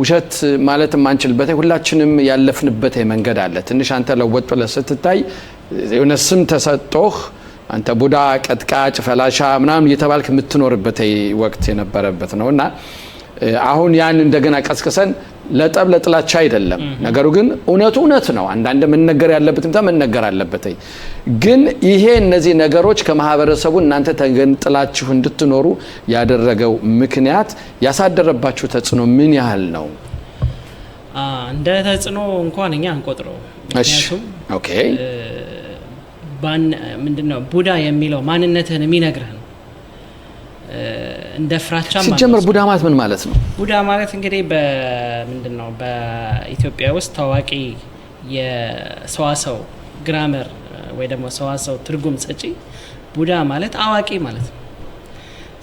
ውሸት ማለት ማንችልበት ሁላችንም ያለፍንበት መንገድ አለ። ትንሽ አንተ ለወጥ ብለህ ስትታይ የሆነ ስም ተሰጥቶህ አንተ ቡዳ ቀጥቃጭ ፈላሻ ምናምን እየተባልክ የምትኖርበት ወቅት የነበረበት ነውና አሁን ያን እንደገና ቀስቀሰን ለጠብ ለጥላቻ አይደለም። ነገሩ ግን እውነት ነው። አንዳንድ መነገር ያለበትም መነገር አለበት። ግን ይሄ እነዚህ ነገሮች ከማህበረሰቡ እናንተ ተገንጥላችሁ እንድትኖሩ ያደረገው ምክንያት ያሳደረባችሁ ተጽዕኖ ምን ያህል ነው? እንደ ተጽዕኖ እንኳን እኛ አንቆጥረው። ምክንያቱም ኦኬ ምንድነው ቡዳ የሚለው ማንነትህን የሚነግርህ ነው። እንደ ፍራቻ ማለት ሲጀምር ቡዳ ማለት ምን ማለት ነው? ቡዳ ማለት እንግዲህ በምንድነው በኢትዮጵያ ውስጥ ታዋቂ የሰዋሰው ግራመር ወይ ደግሞ ሰዋሰው ትርጉም ሰጪ ቡዳ ማለት አዋቂ ማለት ነው።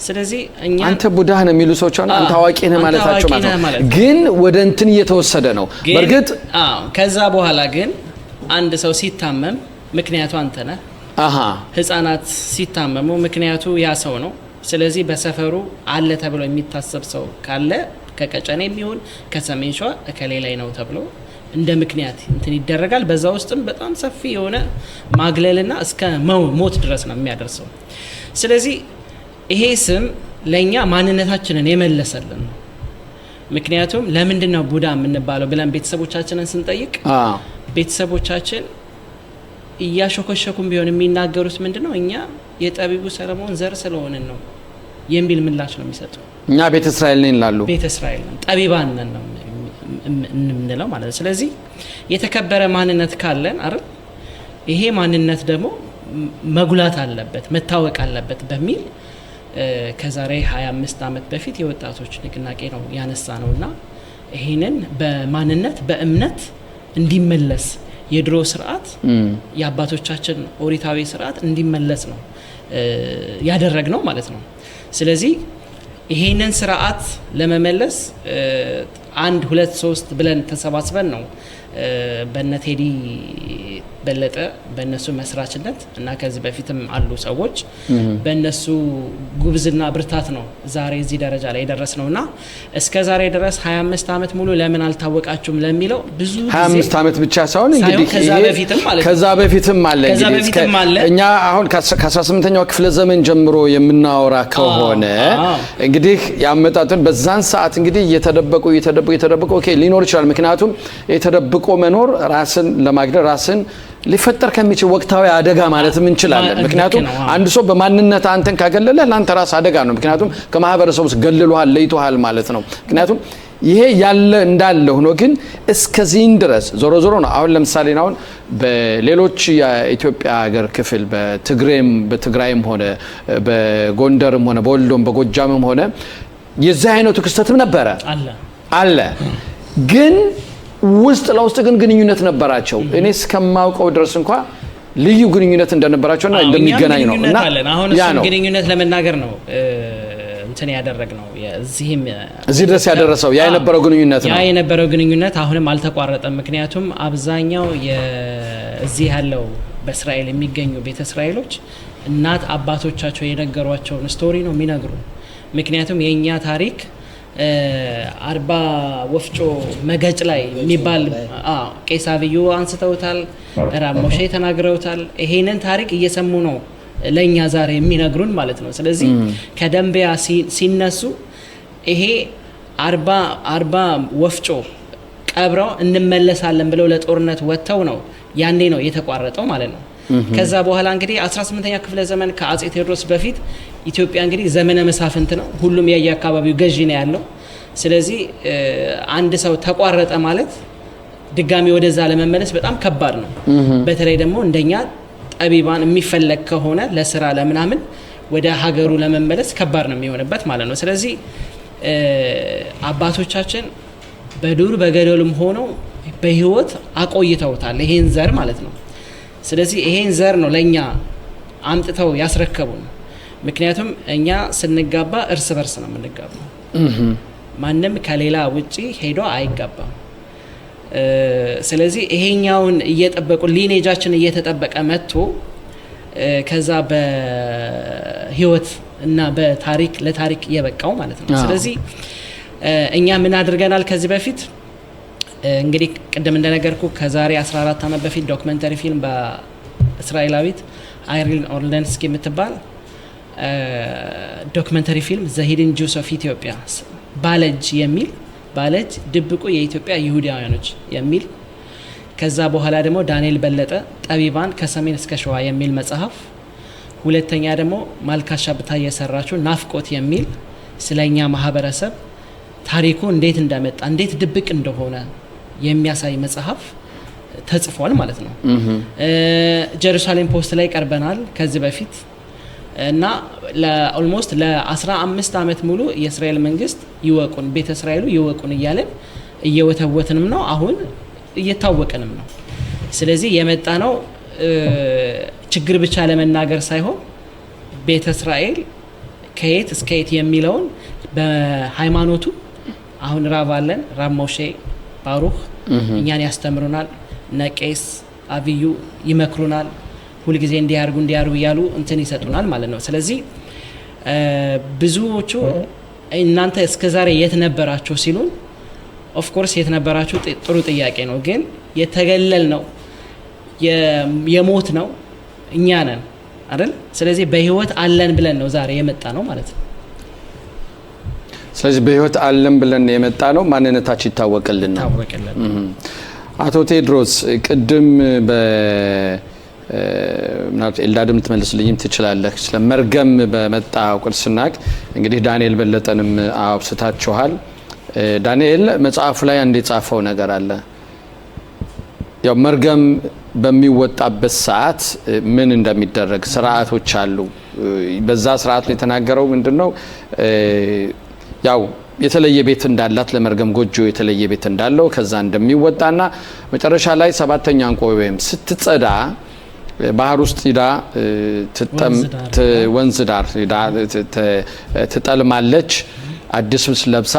ስለዚህ እኛ አንተ ቡዳ ነህ የሚሉ ሰዎች አንተ አዋቂ ነህ ማለታቸው ማለት ነው። ግን ወደ እንትን እየተወሰደ ነው። በርግጥ ከዛ በኋላ ግን አንድ ሰው ሲታመም ምክንያቱ አንተ ነህ። ህፃናት ሲታመሙ ምክንያቱ ያ ሰው ነው። ስለዚህ በሰፈሩ አለ ተብሎ የሚታሰብ ሰው ካለ ከቀጨኔ የሚሆን ከሰሜን ሸዋ ከሌላይ ነው ተብሎ እንደ ምክንያት እንትን ይደረጋል። በዛ ውስጥም በጣም ሰፊ የሆነ ማግለልና እስከ ሞት ድረስ ነው የሚያደርሰው። ስለዚህ ይሄ ስም ለኛ ማንነታችንን የመለሰልን ነው። ምክንያቱም ለምንድነው ቡዳ የምንባለው ብለን ቤተሰቦቻችንን ስንጠይቅ ቤተሰቦቻችን እያሾከሸኩም ቢሆን የሚናገሩት ምንድነው እኛ የጠቢቡ ሰለሞን ዘር ስለሆነን ነው የሚል ምላሽ ነው የሚሰጡ። እኛ ቤተ እስራኤል ነን ይላሉ። ቤተ እስራኤል ነን፣ ጠቢባን ነን ነው እንምንለው ማለት ነው። ስለዚህ የተከበረ ማንነት ካለን አይደል ይሄ ማንነት ደግሞ መጉላት አለበት መታወቅ አለበት በሚል ከዛሬ 25 ዓመት በፊት የወጣቶች ንቅናቄ ነው ያነሳ ነውና ይሄንን በማንነት በእምነት እንዲመለስ የድሮ ስርዓት የአባቶቻችን ኦሪታዊ ስርዓት እንዲመለስ ነው ያደረግነው ማለት ነው። ስለዚህ ይሄንን ስርዓት ለመመለስ 1 2 3 ብለን ተሰባስበን ነው በነ ቴዲ በለጠ በእነሱ መስራችነት እና ከዚህ በፊትም አሉ ሰዎች በእነሱ ጉብዝና ብርታት ነው ዛሬ እዚህ ደረጃ ላይ ደረስነውና እስከ ዛሬ ድረስ 25 ዓመት ሙሉ ለምን አልታወቃችሁም ለሚለው ብዙ 25 ዓመት ብቻ ሳይሆን እንግዲህ ከዛ በፊትም አለ እኛ አሁን ከ18ኛው ክፍለ ዘመን ጀምሮ የምናወራ ከሆነ እንግዲህ ያመጣጡን በዛን ሰዓት እንግዲህ እየተደበቁ ኦኬ ሊኖር ይችላል። ምክንያቱም የተደብቆ መኖር ራስን ለማግደል ራስን ሊፈጠር ከሚችል ወቅታዊ አደጋ ማለትም እንችላለን። ምክንያቱም አንድ ሰው በማንነት አንተን ካገለለ ላንተ ራስ አደጋ ነው። ምክንያቱም ከማህበረሰቡ ውስጥ ገልሏል ለይቷል ማለት ነው። ምክንያቱም ይሄ ያለ እንዳለ ሆኖ ግን እስከዚህ ድረስ ዞሮ ነው። አሁን ለምሳሌ ነው በሌሎች የኢትዮጵያ ሀገር ክፍል በትግራይም ሆነ በጎንደርም ሆነ በወሎም በጎጃምም ሆነ የዚህ አይነቱ ክስተትም ነበረ አለ ግን ውስጥ ለውስጥ ግን ግንኙነት ነበራቸው። እኔ እስከማውቀው ድረስ እንኳን ልዩ ግንኙነት እንደነበራቸውና እንደሚገናኝ ነው እና አሁን እሱ ግንኙነት ለመናገር ነው እንትን ያደረግነው እዚህ ድረስ ያደረሰው ያ የነበረው ግንኙነት አሁንም አልተቋረጠም። ምክንያቱም አብዛኛው እዚህ ያለው በእስራኤል የሚገኙ ቤተ እስራኤሎች እናት አባቶቻቸው የነገሯቸውን ስቶሪ ነው የሚነግሩ። ምክንያቱም የኛ ታሪክ 40 ወፍጮ መገጭ ላይ የሚባል ቄስ አብዩ አንስተውታል፣ ራብ ሞሼ ተናግረውታል። ይሄንን ታሪክ እየሰሙ ነው ለኛ ዛሬ የሚነግሩን ማለት ነው። ስለዚህ ከደንቢያ ሲነሱ ይሄ 40 ወፍጮ ቀብረው እንመለሳለን ብለው ለጦርነት ወጥተው ነው ያኔ ነው የተቋረጠው ማለት ነው። ከዛ በኋላ እንግዲህ 18ኛ ክፍለ ዘመን ከአጼ ቴዎድሮስ በፊት ኢትዮጵያ እንግዲህ ዘመነ መሳፍንት ነው። ሁሉም የየአካባቢው ገዢ ነው ያለው። ስለዚህ አንድ ሰው ተቋረጠ ማለት ድጋሚ ወደዛ ለመመለስ በጣም ከባድ ነው። በተለይ ደግሞ እንደኛ ጠቢባን የሚፈለግ ከሆነ ለስራ ለምናምን ወደ ሀገሩ ለመመለስ ከባድ ነው የሚሆንበት ማለት ነው። ስለዚህ አባቶቻችን በዱር በገደሉም ሆነው በህይወት አቆይተውታል ይሄን ዘር ማለት ነው። ስለዚህ ይሄን ዘር ነው ለኛ አምጥተው ያስረከቡን። ምክንያቱም እኛ ስንጋባ እርስ በርስ ነው የምንጋባው። ማንም ከሌላ ውጪ ሄዶ አይጋባም። ስለዚህ ይሄኛውን እየጠበቁ ሊኔጃችን እየተጠበቀ መጥቶ ከዛ በህይወት እና በታሪክ ለታሪክ የበቃው ማለት ነው። ስለዚህ እኛ ምን አድርገናል ከዚህ በፊት እንግዲህ ቅድም እንደነገርኩ ከዛሬ 14 ዓመት በፊት ዶክመንተሪ ፊልም በእስራኤላዊት አይሪን ኦርለንስኪ የምትባል ዶክመንተሪ ፊልም ዘ ሂድን ጁስ ኦፍ ኢትዮጵያ ባለጅ ድብቁ የኢትዮጵያ ይሁዳውያኖች የሚል ከዛ በኋላ ደግሞ ዳንኤል በለጠ ጠቢባን ከሰሜን እስከ ሸዋ የሚል መጽሐፍ፣ ሁለተኛ ደግሞ ማልካሻ ብታ የሰራችው ናፍቆት የሚል ስለኛ ማህበረሰብ ታሪኩ እንዴት እንደመጣ እንዴት ድብቅ እንደሆነ የሚያሳይ መጽሐፍ ተጽፏል ማለት ነው። ጀሩሳሌም ፖስት ላይ ቀርበናል ከዚህ በፊት እና ለኦልሞስት ለ15 ዓመት ሙሉ የእስራኤል መንግስት ይወቁን ቤተ እስራኤሉ ይወቁን እያለን እየወተወትንም ነው፣ አሁን እየታወቀንም ነው። ስለዚህ የመጣ ነው ችግር ብቻ ለመናገር ሳይሆን ቤተ እስራኤል ከየት እስከ የት የሚለውን በሃይማኖቱ አሁን ራብ አለን፣ ራብ ሞሼ ባሩክ እኛን ያስተምሩናል፣ ነቄስ አብዩ ይመክሩናል፣ ሁልጊዜ እንዲያርጉ እያሉ እንትን ይሰጡናል ማለት ነው። ስለዚህ ብዙዎቹ እናንተ እስከዛሬ የት ነበራችሁ ሲሉን ኦፍ ኮርስ የት ነበራችሁ ጥሩ ጥያቄ ነው፣ ግን የተገለል ነው የሞት ነው እኛ ነን አይደል? ስለዚህ በህይወት አለን ብለን ነው ዛሬ የመጣ ነው ማለት ነው። ስለዚህ በህይወት አለን ብለን የመጣ ነው፣ ማንነታችን ይታወቅልናል። አቶ ቴድሮስ ቅድም ምናልባት ኤልዳድም ትመልስልኝም ትችላለህ። ስለ መርገም በመጣ ቁርስናክ እንግዲህ ዳንኤል በለጠንም አውስታችኋል። ዳንኤል መጽሐፉ ላይ አንድ የጻፈው ነገር አለ። ያው መርገም በሚወጣበት ሰዓት ምን እንደሚደረግ ስርዓቶች አሉ። በዛ ስርዓት ላይ የተናገረው ምንድነው? ያው የተለየ ቤት እንዳላት ለመርገም ጎጆ የተለየ ቤት እንዳለው ከዛ እንደሚወጣና መጨረሻ ላይ ሰባተኛ እንቆ ወይም ስትጸዳ ባህር ውስጥ ሄዳ ወንዝ ዳር ትጠልማለች። አዲስ ልብስ ለብሳ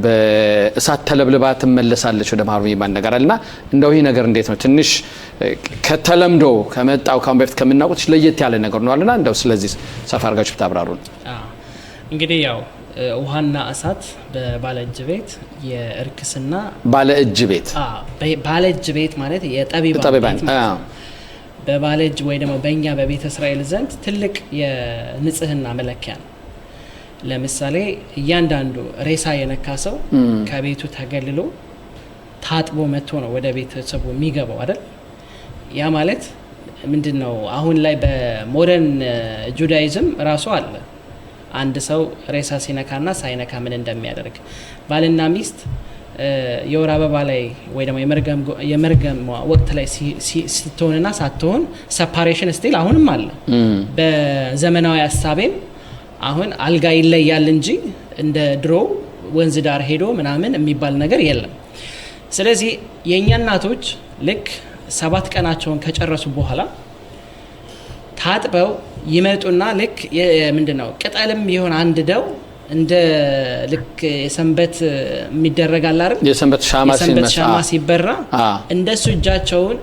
በእሳት ተለብልባ ትመለሳለች ወደ ባህሩ የሚባል ነገር አለና እንደው ይሄ ነገር እንዴት ነው? ትንሽ ከተለምዶ ከመጣው ካም በፊት ከምናውቁት ለየት ያለ ነገር ነው አለና እንደው ስለዚህ ሰፋ አድርጋችሁ ብታብራሩን። እንግዲህ ያው ውሃና እሳት በባለእጅ ቤት የእርክስና ባለእጅ ቤት ባለእጅ ቤት ማለት የጠቢባን በባለእጅ ወይ ደግሞ በእኛ በቤተ እስራኤል ዘንድ ትልቅ የንጽህና መለኪያ ነው። ለምሳሌ እያንዳንዱ ሬሳ የነካ ሰው ከቤቱ ተገልሎ ታጥቦ መጥቶ ነው ወደ ቤተሰቡ የሚገባው አይደል? ያ ማለት ምንድነው? አሁን ላይ በሞደርን ጁዳይዝም ራሱ አለ አንድ ሰው ሬሳ ሲነካና ሳይነካ ምን እንደሚያደርግ። ባልና ሚስት የወር አበባ ላይ ወይ ደግሞ የመርገም ወቅት ላይ ስትሆንና ሳትሆን ሰፓሬሽን ስቲል አሁንም አለ። በዘመናዊ ሐሳቤም አሁን አልጋ ይለያል እንጂ እንደ ድሮ ወንዝ ዳር ሄዶ ምናምን የሚባል ነገር የለም። ስለዚህ የኛ እናቶች ልክ 7 ቀናቸውን ከጨረሱ በኋላ ታጥበው ይመጡና ልክ ምንድነው ቅጠልም ይሆን አንድ ደው እንደ ልክ የሰንበት የሚደረጋል አይደል? የሰንበት ሻማ ሲበራ እንደሱ እጃቸውን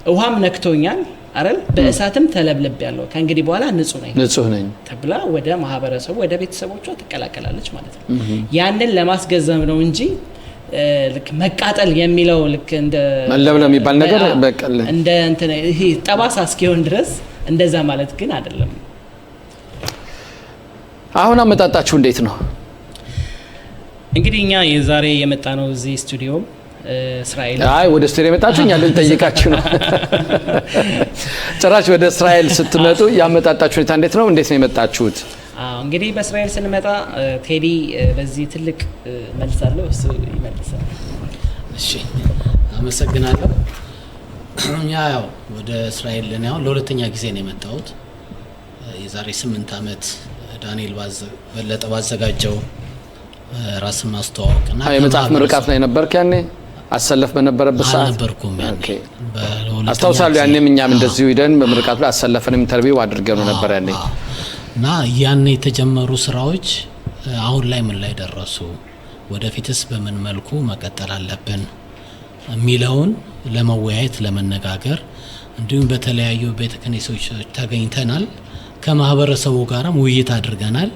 ውሃም ነክቶኛል አይደል? በእሳትም ተለብለብ ያለው ከእንግዲህ በኋላ ንጹህ ነኝ ተብላ ወደ ማህበረሰቡ ወደ ቤተሰቦቿ ትቀላቀላለች ማለት ነው። ያንን ለማስገዘም ነው እንጂ ልክ መቃጠል የሚለው ልክ እንደ መለብለም የሚባል ነገር በቀል እንደ እንትን ይሄ ጠባሳ እስኪሆን ድረስ እንደዛ ማለት ግን አይደለም። አሁን አመጣጣችሁ እንዴት ነው? እንግዲህ እኛ የዛሬ የመጣ ነው እዚህ ስቱዲዮ እስራኤል። ወደ ስቱዲዮ የመጣችሁ እኛ ልንጠይቃችሁ ነው። ጭራሽ ወደ እስራኤል ስትመጡ ያመጣጣችሁ ሁኔታ እንዴት ነው? እንዴት ነው የመጣችሁት? እንግዲህ በእስራኤል ስንመጣ ቴዲ በዚህ ትልቅ መልሳለሁ፣ እሱ ይመልሳል። እሺ፣ አመሰግናለሁ። ያው ወደ እስራኤል ለሁለተኛ ጊዜ ነው የመጣሁት። የዛሬ 8 አመት ዳንኤል በለጠ ባዘጋጀው ራስን ማስተዋወቅና የመጽሐፍ ምርቃት ላይ ነበርክ ያኔ? አሰለፍ በነበረበት ሰዓት ነበርኩም ያኔ። አስታውሳለሁ። ያኔም እኛም እንደዚሁ ሄደን በምርቃቱ ላይ አሰለፈን ኢንተርቪው አድርገን ነበር ያኔ። እና ያኔ የተጀመሩ ስራዎች አሁን ላይ ምን ላይ ደረሱ፣ ወደፊትስ በምን መልኩ መቀጠል አለብን የሚለውን ለመወያየት ለመነጋገር እንዲሁም በተለያዩ ቤተ ክህነቶች ተገኝተናል። ከማህበረሰቡ ጋርም ውይይት አድርገናል።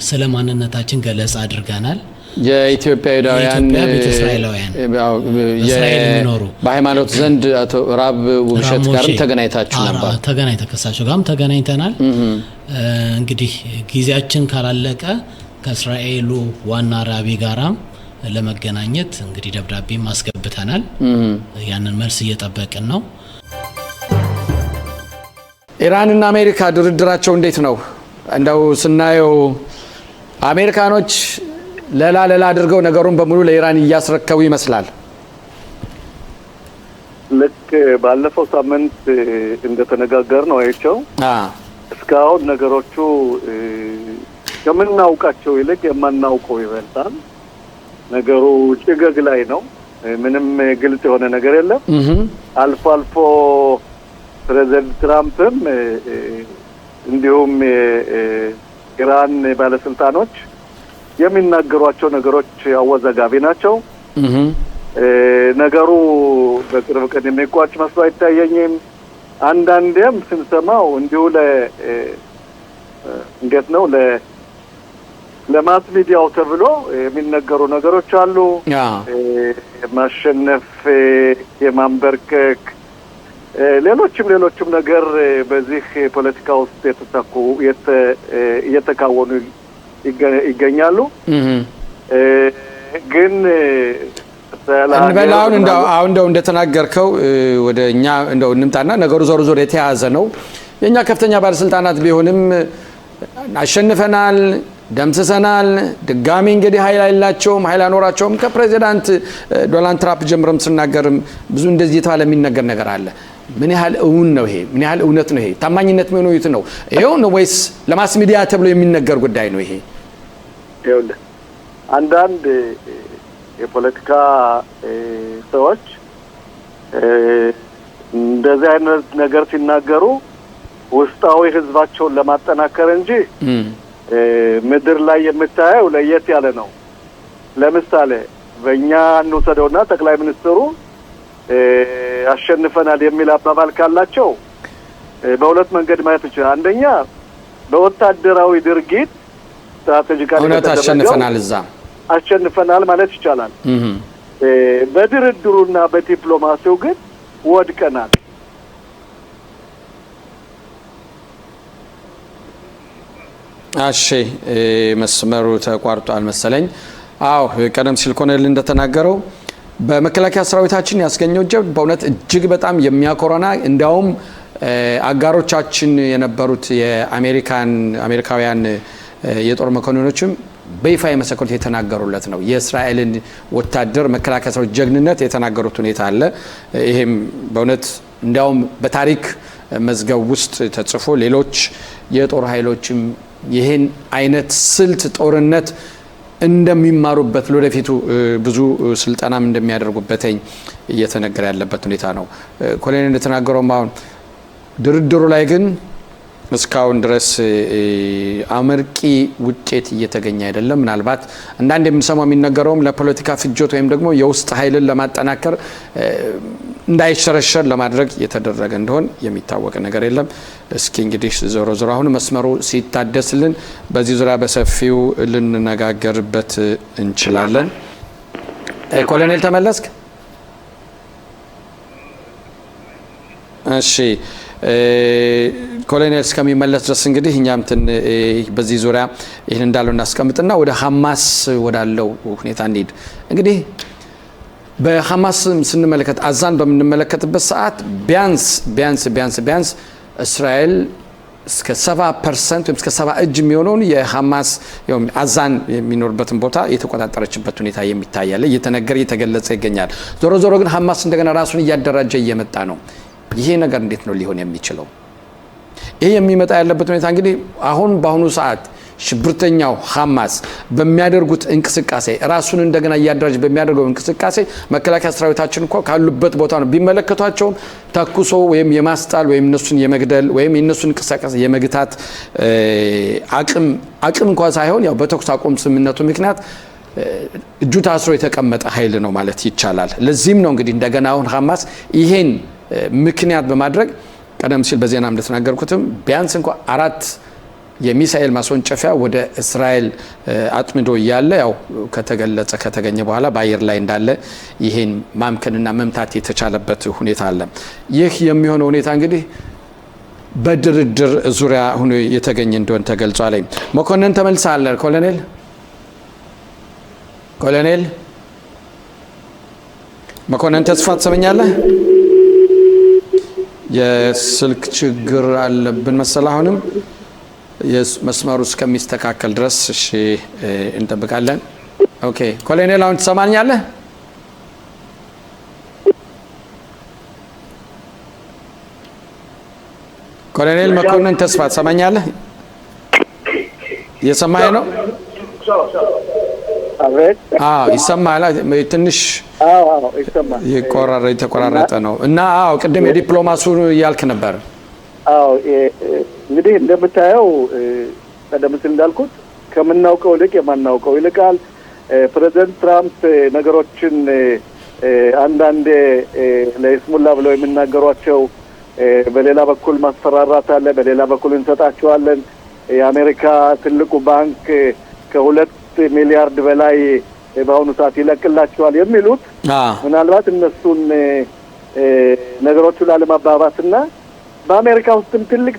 ስለ ማንነታችን ገለጻ አድርገናል። የኢትዮጵያውያን ቤተእስራኤላውያን በእስራኤል የሚኖሩ በሃይማኖት ዘንድ አቶ ራብ ውብሸት ጋርም ተገናኝታችሁ ነበር? ከእሳቸው ጋርም ተገናኝተናል። እንግዲህ ጊዜያችን ካላለቀ ከእስራኤሉ ዋና ራቢ ጋራም ለመገናኘት እንግዲህ ደብዳቤ ማስገብተናል። ያንን መልስ እየጠበቅን ነው። ኢራንና አሜሪካ ድርድራቸው እንዴት ነው? እንደው ስናየው አሜሪካኖች ለላ አድርገው ነገሩን በሙሉ ለኢራን እያስረከቡ ይመስላል። ልክ ባለፈው ሳምንት እንደተነጋገር ነው አይቸው እስካሁን ነገሮቹ ከምናውቃቸው ይልቅ የማናውቀው ይበልጣል። ነገሩ ጭገግ ላይ ነው። ምንም ግልጽ የሆነ ነገር የለም። አልፎ አልፎ ፕሬዝዳንት ትራምፕም እንዲሁም ኢራን ባለስልጣኖች የሚናገሯቸው ነገሮች አወዛጋቢ ናቸው። ነገሩ በቅርብ ቀን የሚቋጭ መስሎ አይታየኝም። አንዳንዴም ስንሰማው እንዲሁ እንዴት ነው ለማስ ሚዲያው ተብሎ የሚነገሩ ነገሮች አሉ። ማሸነፍ፣ የማንበርከክ ሌሎችም ነገር በዚህ ፖለቲካ ውስጥ እየተካወኑ ይገኛሉ። ግን እንበላውን እንደው እንደተናገርከው ወደኛ እንደው እንምጣና ነገሩ ዞሮ ዞሮ የተያዘ ነው። የኛ ከፍተኛ ባለስልጣናት ቢሆንም አሸንፈናል፣ ደምስሰናል፣ ድጋሚ እንግዲህ ኃይል አይላቸውም፣ ኃይል አኖራቸውም ከፕሬዚዳንት ዶናልድ ትራምፕ ጀምሮም ስናገርም ብዙ እንደዚህ የተባለ የሚነገር ነገር አለ። ምን ያህል እውን ነው ይሄ? ምን ያህል እውነት ነው ይሄ? ታማኝነት ምን ነው ነው ይሄው ነው ወይስ ለማስ ሚዲያ ተብሎ የሚነገር ጉዳይ ነው ይሄ? ይኸውልህ አንዳንድ የፖለቲካ ሰዎች እንደዚህ አይነት ነገር ሲናገሩ ውስጣዊ ህዝባቸውን ለማጠናከር እንጂ ምድር ላይ የምታየው ለየት ያለ ነው። ለምሳሌ በእኛ እንውሰደውና ጠቅላይ ሚኒስትሩ አሸንፈናል የሚል አባባል ካላቸው በሁለት መንገድ ማየት ይችላል። አንደኛ በወታደራዊ ድርጊት ስትራቴጂካሊ አሸንፈናል፣ እዛ አሸንፈናል ማለት ይቻላል። በድርድሩና በዲፕሎማሲው ግን ወድቀናል። እሺ መስመሩ ተቋርጧል መሰለኝ። አዎ ቀደም ሲል ኮሎኔል እንደተናገረው በመከላከያ ሰራዊታችን ያስገኘው ጀብድ በእውነት እጅግ በጣም የሚያኮራና እንዲያውም አጋሮቻችን የነበሩት የአሜሪካውያን የጦር መኮንኖችም በይፋ የመሰከሩት የተናገሩለት ነው። የእስራኤልን ወታደር መከላከያ ሰራዊት ጀግንነት የተናገሩት ሁኔታ አለ። ይሄም በእውነት እንዲያውም በታሪክ መዝገብ ውስጥ ተጽፎ ሌሎች የጦር ኃይሎችም ይሄን አይነት ስልት ጦርነት እንደሚማሩበት ለወደፊቱ ብዙ ስልጠናም እንደሚያደርጉበት እየተነገረ ያለበት ሁኔታ ነው። ኮሎኔል እንደተናገረው አሁን ድርድሩ ላይ ግን እስካሁን ድረስ አመርቂ ውጤት እየተገኘ አይደለም። ምናልባት አንዳንድ የምንሰማው የሚነገረውም ለፖለቲካ ፍጆት ወይም ደግሞ የውስጥ ኃይልን ለማጠናከር እንዳይሸረሸር ለማድረግ የተደረገ እንደሆነ የሚታወቅ ነገር የለም። እስኪ እንግዲህ ዞሮ ዞሮ አሁን መስመሩ ሲታደስልን በዚህ ዙሪያ በሰፊው ልንነጋገርበት እንችላለን። ኮሎኔል ተመለስክ? እሺ ኮሎኔል እስከሚመለስ ድረስ እንግዲህ እኛም በዚህ ዙሪያ ይህን እንዳለው እናስቀምጥና ወደ ሐማስ ወዳለው ሁኔታ እንሂድ። እንግዲህ በሐማስ ስንመለከት አዛን በምንመለከትበት ሰዓት ቢያንስ እስራኤል እስከ 70% ወይም እስከ 70 እጅ የሚሆነውን የሐማስ አዛን የሚኖርበትን ቦታ የተቆጣጠረችበት ሁኔታ የሚታያል፣ እየተነገረ እየተገለጸ ይገኛል። ዞሮ ዞሮ ግን ሐማስ እንደገና ራሱን እያደራጀ እየመጣ ነው። ይሄ ነገር እንዴት ነው ሊሆን የሚችለው? ይሄ የሚመጣ ያለበት ሁኔታ እንግዲህ አሁን በአሁኑ ሰዓት ሽብርተኛው ሐማስ በሚያደርጉት እንቅስቃሴ ራሱን እንደገና እያደራጀ በሚያደርገው እንቅስቃሴ መከላከያ ሰራዊታችን እንኳን ካሉበት ቦታ ነው ቢመለከቷቸው ተኩሶ ወይም የማስጣል ወይም እነሱን የመግደል ወይም የነሱን እንቅስቃሴ የመግታት አቅም እንኳን ሳይሆን ያው በተኩስ አቁም ስምምነቱ ምክንያት እጁ ታስሮ የተቀመጠ ኃይል ነው ማለት ይቻላል። ለዚህም ነው እንግዲህ እንደገና አሁን ሐማስ ይሄን ምክንያት በማድረግ ቀደም ሲል በዜና እንደተናገርኩትም ቢያንስ እንኳን 4 የሚሳኤል ማስወንጨፊያ ወደ እስራኤል አጥምዶ እያለ ያው ከተገኘ በኋላ በአየር ላይ እንዳለ ይሄን ማምከንና መምታት የተቻለበት ሁኔታ አለ። ይህ የሚሆነው ሁኔታ እንግዲህ በድርድር ዙሪያ ሆኖ የተገኘ እንደሆነ ተገልጿል። መኮንን ተመልሰሃል? ኮሎኔል መኮንን ተስፋ ትሰማኛለህ? የስልክ ችግር አለብን መሰል አሁንም መስመሩ እስከሚስተካከል ድረስ እሺ እንጠብቃለን። ኦኬ ኮሎኔል አሁን ትሰማኛለህ? ኮሎኔል መኮንን ተስፋ ትሰማኛለህ? እየሰማኸኝ ነው? ይሰማል። ትንሽ የተቆራረጠ ነው እና ቅድም የዲፕሎማሲው ያልክ ነበር። እንግዲህ እንደምታየው ቀደም ሲል እንዳልኩት ከምናውቀው ይልቅ የማናውቀው ይልቃል። ፕሬዚደንት ትራምፕ ነገሮችን አንዳንዴ ለይስሙላ ብለው የሚናገሯቸው በሌላ በኩል ማስፈራራት አለ፣ በሌላ በኩል እንሰጣቸዋለን። የአሜሪካ ትልቁ ባንክ ከ2 ሚሊያርድ በላይ በአሁኑ ሰዓት ይለቅላቸዋል የሚሉት ምናልባት እነሱን ነገሮቹን ላለማባባስና በአሜሪካ ውስጥም ትልቅ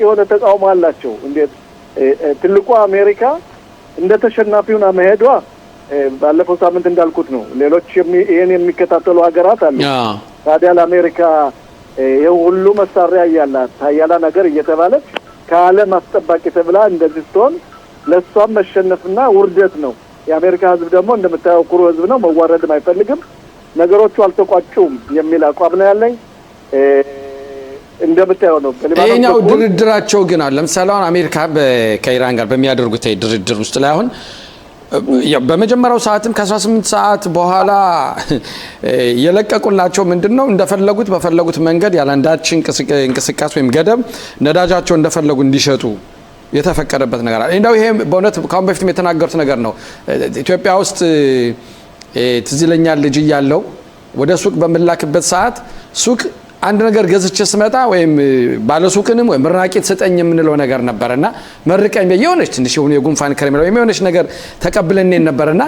የሆነ ተቃውሞ አላቸው። እንዴት ትልቁ አሜሪካ እንደ ተሸናፊውና መሄዷ ባለፈው ሳምንት እንዳልኩት ነው ሌሎች ይሄን የሚከታተሉ ሀገራት አሉ ታዲያ ለአሜሪካ ይሄ ሁሉ መሳሪያ ያላት ታያላ ነገር እየተባለች ከዓለም አስጠባቂ ተብላ እንደዚህ ስትሆን ለሷም መሸነፍና ውርደት ነው የአሜሪካ ህዝብ ደግሞ እንደምታየው ኩሩ ህዝብ ነው መዋረድም አይፈልግም ነገሮቹ አልተቋጩም የሚል አቋም ነው ያለኝ እንደምታየው ነው በሊባኖስ ድርድራቸው ግን አለ ለምሳሌ አሁን አሜሪካ ከኢራን ጋር በሚያደርጉት ድርድር ውስጥ ላይ አሁን በመጀመሪያው ሰዓትም ከ18 ሰዓት በኋላ የለቀቁላቸው ምንድነው እንደፈለጉት በፈለጉት መንገድ ያላንዳች እንቅስቃሴ ወይም ገደብ ነዳጃቸው እንደፈለጉ እንዲሸጡ የተፈቀደበት ነገር አለ እንደው ይሄ በእውነት ካሁን በፊትም የተናገሩት ነገር ነው ኢትዮጵያ ውስጥ ትዝ ይለኛል ልጅ ያለው ወደ ሱቅ በመላክበት ሰዓት ሱቅ አንድ ነገር ገዝቼ ስመጣ ወይም ባለሱቅንም ወይ ምራቂት ሰጠኝ የምንለው ነገር ነበርና መርቀኝ በየሆነች ትንሽ የሆነ የጉንፋን ከረሜላ ወይ የሆነች ነገር ተቀብለኔ ነበርና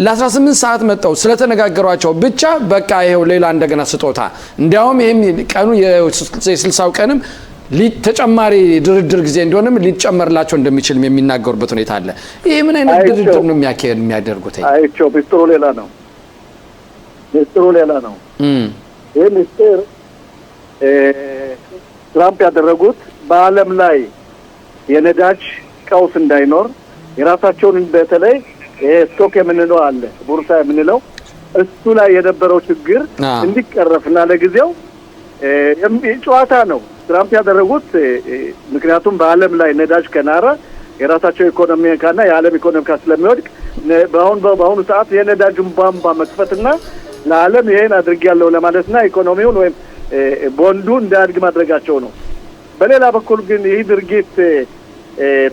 ለ18 ሰዓት መጣው ስለተነጋገሯቸው ብቻ በቃ ይሄው ሌላ እንደገና ስጦታ እንዲያውም ይሄም ቀኑ የ60 ቀንም ተጨማሪ ድርድር ጊዜ እንደሆነም ሊጨመርላቸው እንደሚችል የሚናገሩበት ሁኔታ አለ ይሄ ምን አይነት ድርድር ነው የሚያደርጉት አይቸው ሚስጥሩ ሌላ ነው ይሄ ሚስጥር ትራምፕ ያደረጉት በአለም ላይ የነዳጅ ቀውስ እንዳይኖር የራሳቸውን በተለይ ስቶክ የምንለው አለ ቦርሳ የምንለው እሱ ላይ የነበረው ችግር እንዲቀረፍና ለጊዜው ጨዋታ ነው ትራምፕ ያደረጉት ምክንያቱም በአለም ላይ ነዳጅ ከናረ የራሳቸው ኢኮኖሚ ካና የዓለም ኢኮኖሚ ስለሚወድቅ በአሁኑ ሰዓት የነዳጁን ቧንቧ መክፈትና ለዓለም ይሄን አድርጌያለሁ ለማለትና ኢኮኖሚውን ወይም ቦንዱ እንዳያድግ ማድረጋቸው ነው በሌላ በኩል ግን ይህ ድርጊት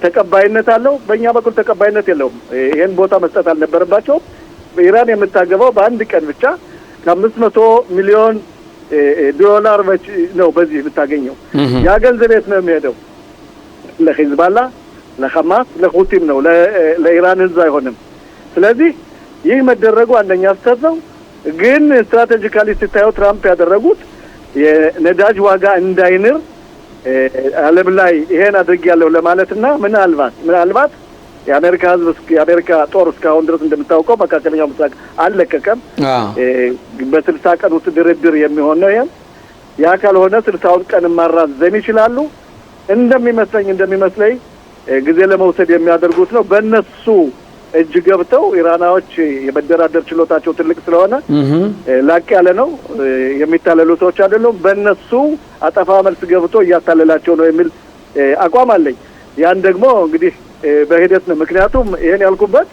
ተቀባይነት አለው በእኛ በኩል ተቀባይነት የለውም ይሄን ቦታ መስጠት አልነበረባቸው ኢራን የምታገባው በአንድ ቀን ብቻ ከ500 ሚሊዮን ዶላር ነው በዚህ የምታገኘው ያ ገንዘብ የት ነው የሚሄደው ለሂዝባላ ለሐማስ ለሁቲም ነው ለኢራን ህዝብ አይሆንም ስለዚህ ይህ መደረጉ አንደኛ ስህተት ነው ግን ስትራቴጂካሊ ሲታየው ትራምፕ ያደረጉት የነዳጅ ዋጋ እንዳይንር ዓለም ላይ ይሄን አድርጌያለሁ ለማለትና ምናልባት የአሜሪካ ህዝብ የአሜሪካ ጦር እስካሁን ድረስ እንደምታውቀው መካከለኛው ምስራቅ አልለቀቀም በ60 ቀን ውስጥ ድርድር የሚሆን ነው ያ ካልሆነ 60 ቀን ማራዘም ይችላሉ እንደሚመስለኝ ጊዜ ለመውሰድ የሚያደርጉት ነው በእነሱ እጅ ገብተው ኢራናዎች የመደራደር ችሎታቸው ትልቅ ስለሆነ ላቅ ያለ ነው የሚታለሉ ሰዎች አይደሉም በእነሱ አጠፋ መልስ ገብቶ እያታለላቸው ነው የሚል አቋም አለኝ ያን ደግሞ እንግዲህ በሂደት ነው ምክንያቱም ይሄን ያልኩበት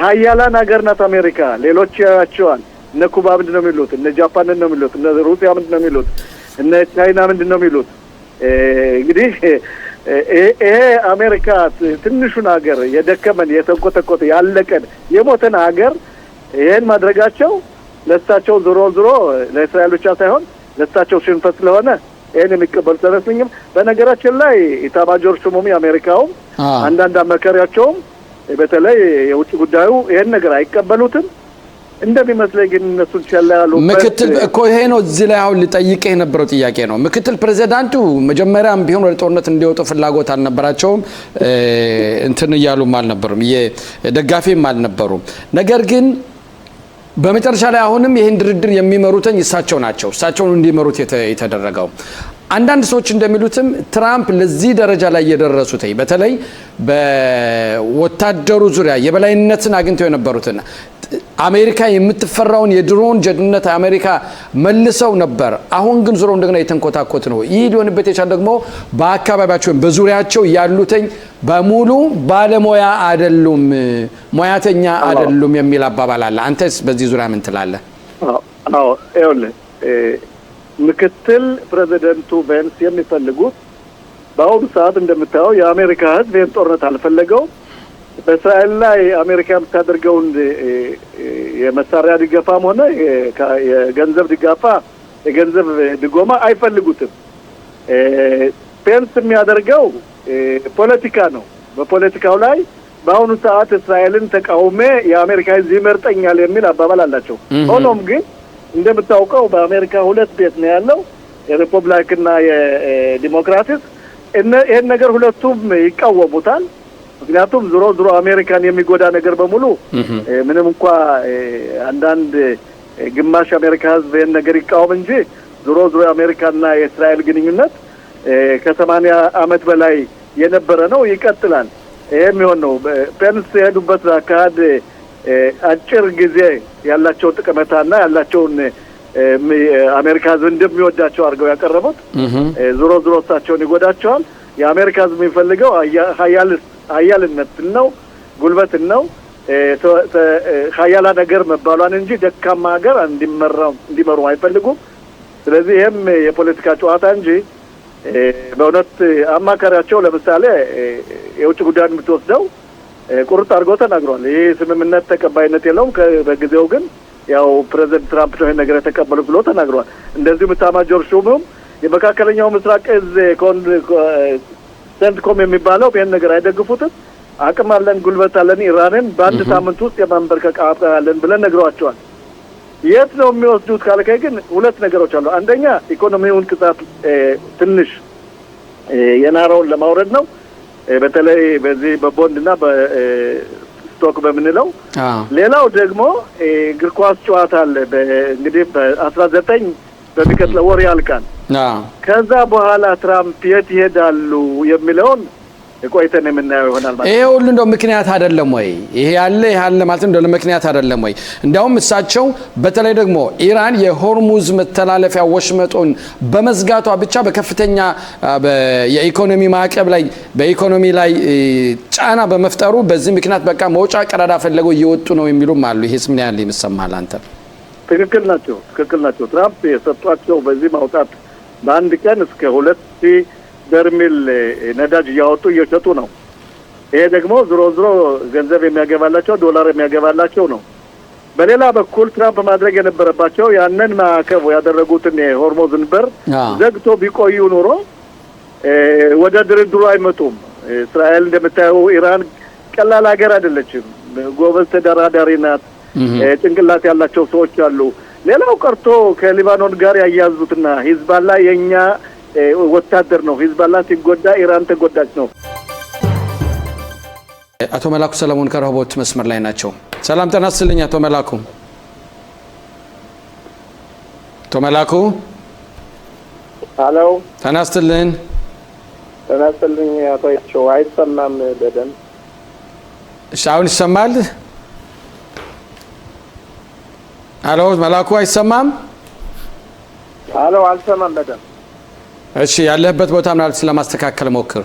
ሀያላን ሀገር ናት አሜሪካ ሌሎች ያያቸዋል እነ ኩባ ምንድነው የሚሉት እነ ጃፓን ምንድነው የሚሉት እነ ሩሲያ ምንድነው የሚሉት እነ ቻይና ምንድነው የሚሉት እንግዲህ ይሄ አሜሪካ ትንሹን ሀገር የደከመን የተንቆጠቆጠ ያለቀን የሞተን ሀገር ይሄን ማድረጋቸው ለሳቸው ዞሮ ለእስራኤል ብቻ ሳይሆን ለሳቸው ሽንፈት ስለሆነ ይሄን የሚቀበል ተረስኝም በነገራችን ላይ ኢታማጆር ሹሙም የአሜሪካው አንዳንድ አመካሪያቸውም በተለይ የውጭ ጉዳዩ ይሄን ነገር አይቀበሉትም እንደሚመስለኝ ግን እነሱን ቸላሉ ምክትል እኮ ይሄ ነው እዚህ ላይ አሁን ልጠይቅህ የነበረው ጥያቄ ነው ምክትል ፕሬዝዳንቱ መጀመሪያም ቢሆን ወደ ጦርነት እንዲወጡ ፍላጎት አልነበራቸውም እንትን ይያሉም አልነበሩም የደጋፊም አልነበሩም ነገር ግን በመጨረሻ ላይ አሁንም ይሄን ድርድር የሚመሩትን እሳቸው ናቸው እሳቸውን እንዲመሩት የተደረገው አንዳንድ ሰዎች እንደሚሉትም ትራምፕ ለዚህ ደረጃ ላይ የደረሱት በተለይ በወታደሩ ዙሪያ የበላይነትን አግኝተው የነበሩትና አሜሪካ የምትፈራውን የድሮን ጀግንነት አሜሪካ መልሰው ነበር አሁን ግን ዙሮ እንደገና የተንኮታኮት ነው ይህ ሊሆንበት የቻለ ደግሞ በአካባቢያቸው በዙሪያቸው ያሉትኝ በሙሉ ባለሙያ አይደሉም ሙያተኛ አይደሉም የሚል አባባል አለ አንተስ በዚህ ዙሪያ ምን ትላለህ አዎ ይኸውልህ ምክትል ፕሬዝዳንቱ ቬንስ የሚፈልጉት በአሁኑ ሰዓት እንደምታየው የአሜሪካ ህዝብ ይህን ጦርነት አልፈለገው በእስራኤል ላይ አሜሪካ የምታደርገውን የመሳሪያ ድጋፋም ሆነ የገንዘብ ድጎማ አይፈልጉትም ፔንስ የሚያደርገው ፖለቲካ ነው በፖለቲካው ላይ በአሁኑ ሰዓት እስራኤልን ተቃውሜ የአሜሪካ ህዝብ ይመርጠኛል የሚል አባባል አላቸው ሆኖም ግን እንደምታውቀው በአሜሪካ ሁለት ቤት ነው ያለው የሪፐብሊካንና የዲሞክራቲክ ይሄን ነገር ሁለቱም ይቃወሙታል ምክንያቱም ዞሮ አሜሪካን የሚጎዳ ነገር በሙሉ ምንም እንኳ አንዳንድ ግማሽ አሜሪካ ህዝብ ይህን ነገር ይቃወም እንጂ ዞሮ አሜሪካና የእስራኤል ግንኙነት ከ80 ዓመት በላይ የነበረ ነው፣ ይቀጥላል። ይሄም ይሆን ነው ፔንስ የሄዱበት አካሄድ አጭር ጊዜ ያላቸው ጥቅመታና ያላቸውን አሜሪካ ህዝብ እንደሚወዳቸው አድርገው ያቀረቡት ዞሮ እሳቸውን ይጎዳቸዋል። የአሜሪካ ህዝብ የሚፈልገው ሀያልነትን ነው፣ ጉልበትን ነው፣ ሀያላ ነገር መባሏን እንጂ ደካማ ሀገር እንዲመሩ አይፈልጉም። ስለዚህ ይሄም የፖለቲካ ጨዋታ እንጂ በእውነት አማካሪያቸው ለምሳሌ የውጭ ጉዳይ የምትወስደው ቁርጥ አድርገው ተናግሯል። ይሄ ስምምነት ተቀባይነት የለውም፣ በጊዜው ግን ያው ፕሬዚደንት ትራምፕ ነው ይሄን ነገር የተቀበሉት ብሎ ተናግሯል። እንደዚሁ ኤታማዦር ሹሙም የመካከለኛው ምስራቅ እዝ ሴንትኮም የሚባለው ይሄን ነገር አይደግፉትም። አቅም አለን፣ ጉልበት አለን፣ ኢራንን በአንድ ሳምንት ውስጥ የማንበርከክ አቅም አለን ብለን ነግሯቸዋል። የት ነው የሚወስዱት ካልከኝ ግን ሁለት ነገሮች አሉ። አንደኛ ኢኮኖሚውን ቅጣት ትንሽ የናረውን ለማውረድ ነው፣ በተለይ በዚህ በቦንድና በስቶክ በምንለው። ሌላው ደግሞ እግር ኳስ ጨዋታ አለ እንግዲህ በ19 በሚቀጥለው ወር ያልቃል። ከዛ በኋላ ትራምፕ የት ይሄዳሉ የሚለውን ቆይተን የምናየው ይሆናል ማለት ነው። ይሄ ሁሉ እንደው ምክንያት አይደለም ወይ? ይሄ ያለ ማለት እንደው ምክንያት አይደለም ወይ? እንዳውም እሳቸው በተለይ ደግሞ ኢራን የሆርሙዝ መተላለፊያ ወሽመጡን በመዝጋቷ ብቻ በከፍተኛ የኢኮኖሚ ማዕቀብ ላይ በኢኮኖሚ ላይ ጫና በመፍጠሩ በዚህ ምክንያት በቃ መውጫ ቀዳዳ ፈለገው እየወጡ ነው የሚሉም አሉ። ይሄስ ምን ያህል ይሰማል አንተ? ትክክል ናቸው። ትራምፕ የሰጧቸው በዚህ ማውጣት በአንድ ቀን እስከ 2000 በርሜል ነዳጅ እያወጡ እየሸጡ ነው። ይሄ ደግሞ ዞሮ ገንዘብ የሚያገባላቸው ዶላር የሚያገባላቸው ነው። በሌላ በኩል ትራምፕ ማድረግ የነበረባቸው ያንን ማዕቀብ ያደረጉትን የሆርሙዝን በር ዘግቶ ቢቆዩ ኑሮ ወደ ድርድሩ አይመጡም። እስራኤል እንደምታየው ኢራን ቀላል ሀገር አይደለችም። ጎበዝ ተደራዳሪ ናት። ጭንቅላት ያላቸው ሰዎች አሉ። ሌላው ቀርቶ ከሊባኖን ጋር ያያዙትና ሂዝባላ የኛ ወታደር ነው። ሂዝባላ ሲጎዳ ኢራን ተጎዳች ነው። አቶ መላኩ ሰለሞን ከረሆቦት መስመር ላይ ናቸው። ሰላም ጤና ይስጥልኝ አቶ መላኩ። አቶ መላኩ ሄሎ፣ ጤና ይስጥልኝ። ጤና ይስጥልኝ አቶ ይቸው። አይሰማም በደንብ? እሺ አሁን ይሰማል? ሄሎ መላኩ አይሰማም? ሄሎ፣ አልሰማም በደንብ። እሺ ያለህበት ቦታ ምናልባት ስለማስተካከል ሞክር።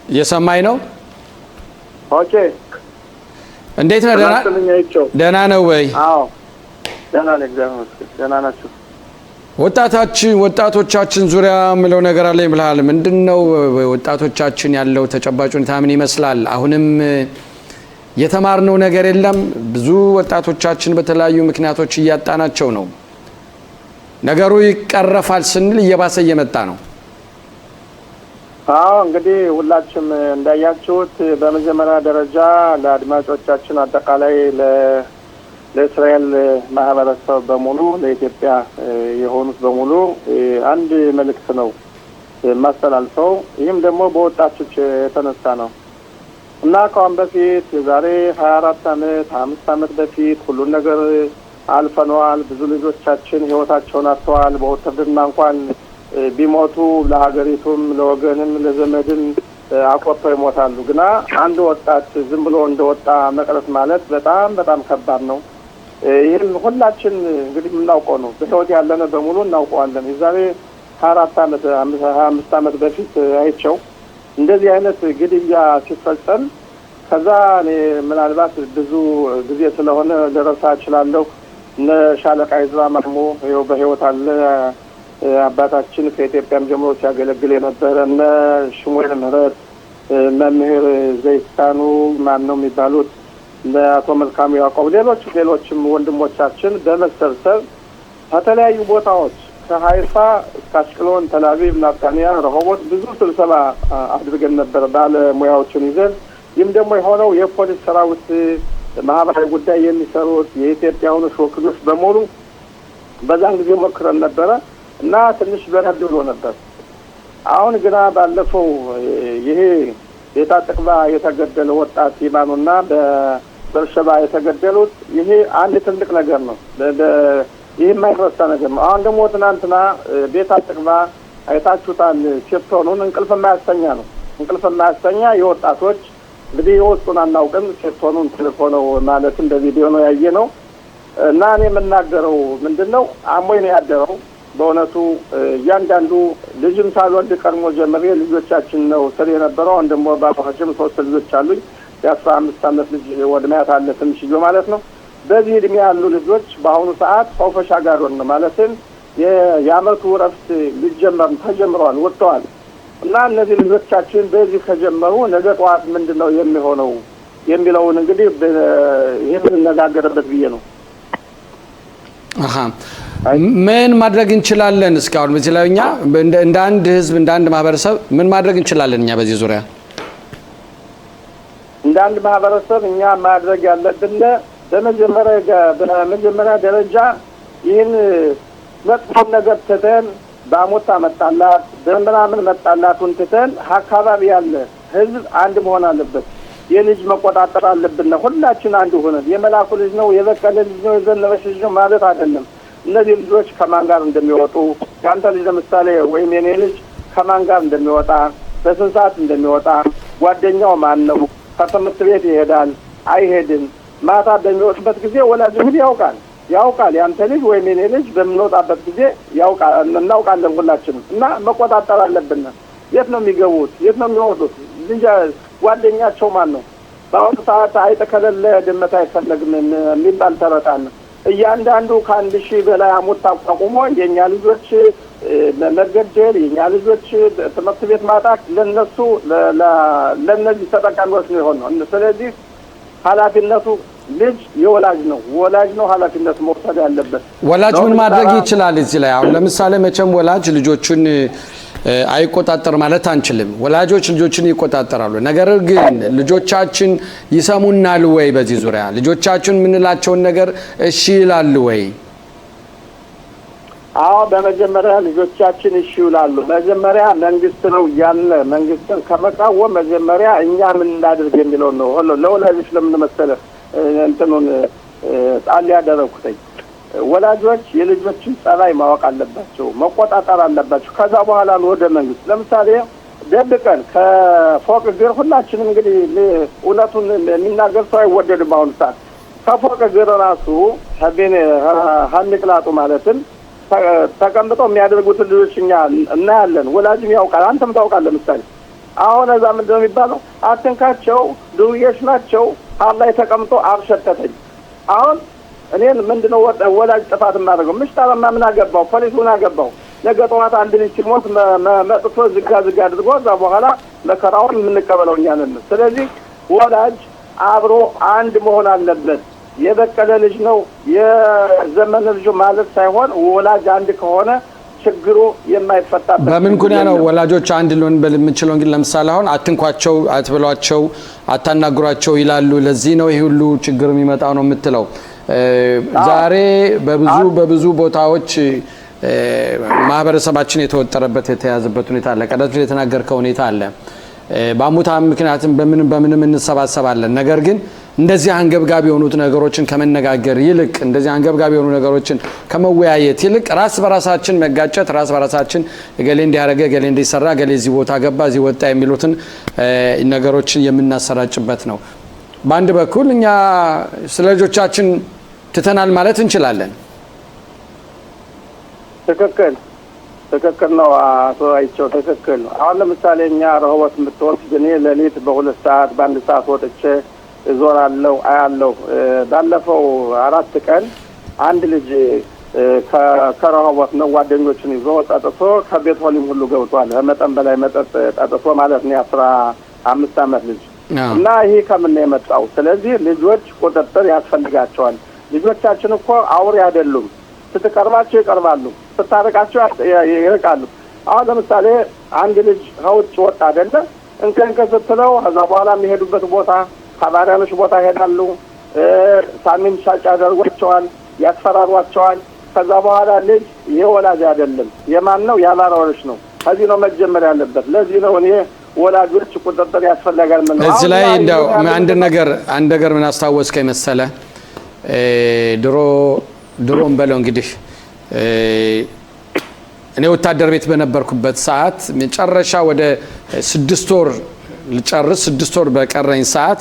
እየሰማኝ ነው? ኦኬ። እንዴት ነህ? ደህና ነው ወይ? አዎ ደህና ነኝ፣ እግዚአብሔር ይመስገን። ደህና ናችሁ? ወጣቶቻችን ዙሪያ ምለው ነገር አለ ይብልሃል። ምንድነው ወጣቶቻችን ያለው ተጨባጭ ሁኔታ ምን ይመስላል? አሁንም የተማርነው ነገር የለም። ብዙ ወጣቶቻችን በተለያዩ ምክንያቶች እያጣናቸው ነው። ነገሩ ይቀረፋል ስንል እየባሰ እየመጣ ነው። አዎ እንግዲህ ሁላችሁም እንዳያችሁት በመጀመሪያ ደረጃ ለአድማጮቻችን አጠቃላይ ለእስራኤል ማህበረሰብ በሙሉ ለኢትዮጵያ የሆኑት በሙሉ አንድ መልእክት ነው ማስተላልፈው። ይህም ደግሞ በወጣቶች የተነሳ ነው እና ከአሁን በፊት የዛሬ 24 ዓመት 5 ዓመት በፊት ሁሉን ነገር አልፈነዋል። ብዙ ልጆቻችን ህይወታቸውን አጥተዋል። በውትድርና እንኳን ቢሞቱ ለሀገሪቱም ለወገንም ለዘመድም አቆርጠው ይሞታሉ። ግና አንድ ወጣት ዝም ብሎ እንደወጣ መቅረት ማለት በጣም ከባድ ነው። ይህን ሁላችን እንግዲህ የምናውቀው ነው። በህይወት ያለነ በሙሉ እናውቀዋለን። የዛሬ 24 ዓመት 25 ዓመት በፊት አይቸው እንደዚህ አይነት ግድያ ሲፈጸም ከዛ እኔ ምናልባት ብዙ ጊዜ ስለሆነ ልረሳ እችላለሁ። እነ ሻለቃ ይዝራ ማሞ ይኸው በህይወት አለ። አባታችን ከኢትዮጵያም ጀምሮ ሲያገለግል የነበረ እነ ሽሙኤል ምህረት፣ መምህር ዘይሳኑ ማን ነው የሚባሉት፣ እነ አቶ መልካሙ ያዕቆብ፣ ሌሎችም ወንድሞቻችን በመሰብሰብ ከተለያዩ ቦታዎች ከሀይፋ እስከ አሽቅሎን፣ ተላቪቭ፣ ናታንያ፣ ረሆቦት ብዙ ስብሰባ አድርገን ነበር ባለሙያዎችን ይዘን። ይህም ደግሞ የሆነው የፖሊስ ሰራዊት ማህበራዊ ጉዳይ የሚሰሩት የኢትዮጵያውያን ወኪሎች በሙሉ በዛን ጊዜ ሞክረን ነበረ እና ትንሽ በረድ ብሎ ነበር። አሁን ግና ባለፈው ይሄ የታጠቅባ የተገደለ ወጣት ይማኑና በበርሸባ የተገደሉት ይሄ አንድ ትልቅ ነገር ነው። ይሄ የማይረሳ ነገር ነው። አሁን ደግሞ ትናንትና ቤታጠቅባ አይታችሁታል። ሴፍቶኑን እንቅልፍ የማያስተኛ ነው። እንቅልፍ የማያስተኛ የወጣቶች እንግዲህ የወጡን አናውቅም። ሴፍቶኑን ትልቅ ሆነው ማለት እንደ ቪዲዮ ነው ያየ ነው። እና እኔ የምናገረው ምንድነው አሞኝ ነው ያደረው። በእውነቱ እያንዳንዱ ልጅም ሳልወልድ ቀድሞ ጀምሬ ልጆቻችን ነው ስር የነበረው። አሁን ደግሞ ባባችም 3 ልጆች አሉኝ። የ15 ዓመት ልጅ ወድሚያት አለ ትንሽዬ ማለት ነው። በዚህ እድሜ ያሉ ልጆች በአሁኑ ሰዓት ፎፈሻ ጋር ነው ማለትም የአመቱ ረፍት ሊጀመር ተጀምሯል ወጥተዋል። እና እነዚህ ልጆቻችን በዚህ ከጀመሩ ነገ ጠዋት ምንድነው የሚሆነው የሚለውን እንግዲህ ይሄን እንነጋገርበት ብዬ ነው። ምን ማድረግ እንችላለን? እስካሁን በዚህ ላይ እኛ እንደ አንድ ህዝብ እንደ አንድ ማህበረሰብ ምን ማድረግ እንችላለን? እኛ በዚህ ዙሪያ እንደ አንድ ማህበረሰብ እኛ ማድረግ ያለብን በመጀመሪያ ደረጃ ይህን መጥፎ ነገር ትተን በአሞታ መጣላት በምናምን መጣላቱን ትተን አካባቢ ያለ ህዝብ አንድ መሆን አለበት። የልጅ መቆጣጠር አለብን። ሁላችን አንድ ሆነን የመላኩ ልጅ ነው የበቀለ ልጅ ነው የዘነበች ልጅ ነው ማለት አይደለም። እነዚህ ልጆች ከማን ጋር እንደሚወጡ ያንተ ልጅ ለምሳሌ ወይም የኔ ልጅ ከማን ጋር እንደሚወጣ በስንት ሰዓት እንደሚወጣ ጓደኛው ማን ነው፣ ከትምህርት ቤት ይሄዳል አይሄድም፣ ማታ በሚወጣበት ጊዜ ወላጅ እንግዲህ ያውቃል ያንተ ልጅ ወይም የኔ ልጅ በሚወጣበት ጊዜ እናውቃለን ሁላችንም። እና መቆጣጠር አለብን። የት ነው የሚገቡት? የት ነው የሚወጡት? ልጅ ጓደኛቸው ማን ነው? በአሁኑ ሰዓት አይጥ ከሌለ ድመት አይፈለግም የሚባል ተረት አለ። እያንዳንዱ ከ1000 በላይ አሞት አቋቁሞ የኛ ልጆች መገደል የኛ ልጆች ትምህርት ቤት ማጣት ለነዚህ ተጠቃሚዎች ነው የሆነው። ስለዚህ ኃላፊነቱ ልጅ የወላጅ ነው። ወላጅ ነው ኃላፊነት መውሰድ ያለበት። ወላጅ ምን ማድረግ ይችላል? እዚህ ላይ አሁን ለምሳሌ መቼም ወላጅ ልጆቹን አይቆጣጠር ማለት አንችልም። ወላጆች ልጆችን ይቆጣጠራሉ። ነገር ግን ልጆቻችን ይሰሙናል ወይ? በዚህ ዙሪያ ልጆቻችን የምንላቸውን ነገር እሺ ይላሉ ወይ? አዎ፣ በመጀመሪያ ልጆቻችን እሺ ይላሉ። መጀመሪያ መንግስት ነው ያለ መንግስትን ከመቃወም መጀመሪያ እኛ ምን እናድርግ የሚለው ነው። ለወላጆች ለምን መሰለህ እንትኑን ጣል ያደረኩትኝ ወላጆች የልጆችን ጸባይ ማወቅ አለባቸው፣ መቆጣጠር አለባቸው። ከዛ በኋላ ወደ መንግስት ለምሳሌ ደብቀን ከፎቅ ግር ሁላችንም እንግዲህ እውነቱን የሚናገር ሰው አይወደድም። አሁን ሰዓት ከፎቅ ግር ራሱ ሀሚቅላጡ ማለትም ተቀምጠው የሚያደርጉትን ልጆች እኛ እናያለን። ወላጅም ያውቃል፣ አንተም ታውቃለህ። ለምሳሌ አሁን እዛ ምንድን ነው የሚባለው? አትንካቸው ዱርዬዎች ናቸው ላይ ተቀምጦ አብሸተተኝ። አሁን እኔን ምንድነው ወላጅ ጥፋት የማደርገው? ምሽታማ ምን አገባው? ፖሊስ ምን አገባው? ነገ ጠዋት አንድ ልጅ ሲሞት መጥቶ ዝጋ አድርጎ እዛ በኋላ መከራውን የምንቀበለው እኛ ነን። ስለዚህ ወላጅ አብሮ አንድ መሆን አለበት። የበቀለ ልጅ ነው የዘመነ ልጅ ማለት ሳይሆን ወላጅ አንድ ከሆነ ችግሩ የማይፈታበት። በምን ኩኒያ ነው ወላጆች አንድ ሊሆን በምንችለው? እንግዲህ ለምሳሌ አሁን አትንኳቸው፣ አትብሏቸው፣ አታናግሯቸው ይላሉ። ለዚህ ነው ይሄ ሁሉ ችግር የሚመጣው ነው የምትለው? ዛሬ በብዙ ቦታዎች ማህበረሰባችን የተወጠረበት የተያዘበት ሁኔታ አለ። ቀደም ሲል የተናገርከው ሁኔታ አለ። በአሙታ ምክንያቱም በምንም እንሰባሰባለን። ነገር ግን እንደዚህ አንገብጋቢ የሆኑት ነገሮችን ከመነጋገር ይልቅ እንደዚህ አንገብጋቢ የሆኑ ነገሮችን ከመወያየት ይልቅ ራስ በራሳችን መጋጨት፣ ራስ በራሳችን እገሌ እንዲያደርገ እገሌ እንዲሰራ እገሌ እዚህ ቦታ ገባ እዚህ ወጣ የሚሉትን ነገሮችን የምናሰራጭበት ነው። በአንድ በኩል እኛ ስለ ልጆቻችን ትተናል ማለት እንችላለን። ትክክል ነው አቶ አይቸው፣ ትክክል ነው። አሁን ለምሳሌ እኛ ረሆቦት የምትወስድ እኔ ሌሊት በ2 ሰዓት በ1 ሰዓት ወጥቼ እዞራለሁ አያለሁ። ባለፈው 4 ቀን አንድ ልጅ ከረሆቦት ነው ጓደኞችን ይዞ ጠጥቶ ከቤት ሆሊም ሁሉ ገብቷል። ከመጠን በላይ መጠጥ ጠጥቶ ማለት ነው። 15 ዓመት ልጅ እና ይሄ ከምን ነው የመጣው? ስለዚህ ልጆች ቁጥጥር ያስፈልጋቸዋል። ልጆቻችን እኮ አውሬ አይደሉም። ስትቀርባቸው ይቀርባሉ፣ ስታርቃቸው ይርቃሉ። አሁን ለምሳሌ አንድ ልጅ ከውጭ ወጣ አይደለ እንከንከ ስትለው ከዛ በኋላ የሚሄዱበት ቦታ ከባሪያኖች ቦታ ይሄዳሉ። ሳሚን ሻጭ ያደርጓቸዋል፣ ያስፈራሯቸዋል። ከዛ በኋላ ልጅ የወላጅ አይደለም የማን ነው? ያባራዎች ነው። ከዚህ ነው መጀመር ያለበት። ለዚህ ነው እኔ ወላጆች ቁጥጥር ያስፈልጋል። ምን ነው እዚህ ላይ እንደው አንድ ነገር ምን አስታወስከኝ መሰለ ድሮም በለው እንግዲህ እኔ ወታደር ቤት በነበርኩበት ሰዓት መጨረሻ ወደ 6 ወር ልጨርስ 6 ወር በቀረኝ ሰዓት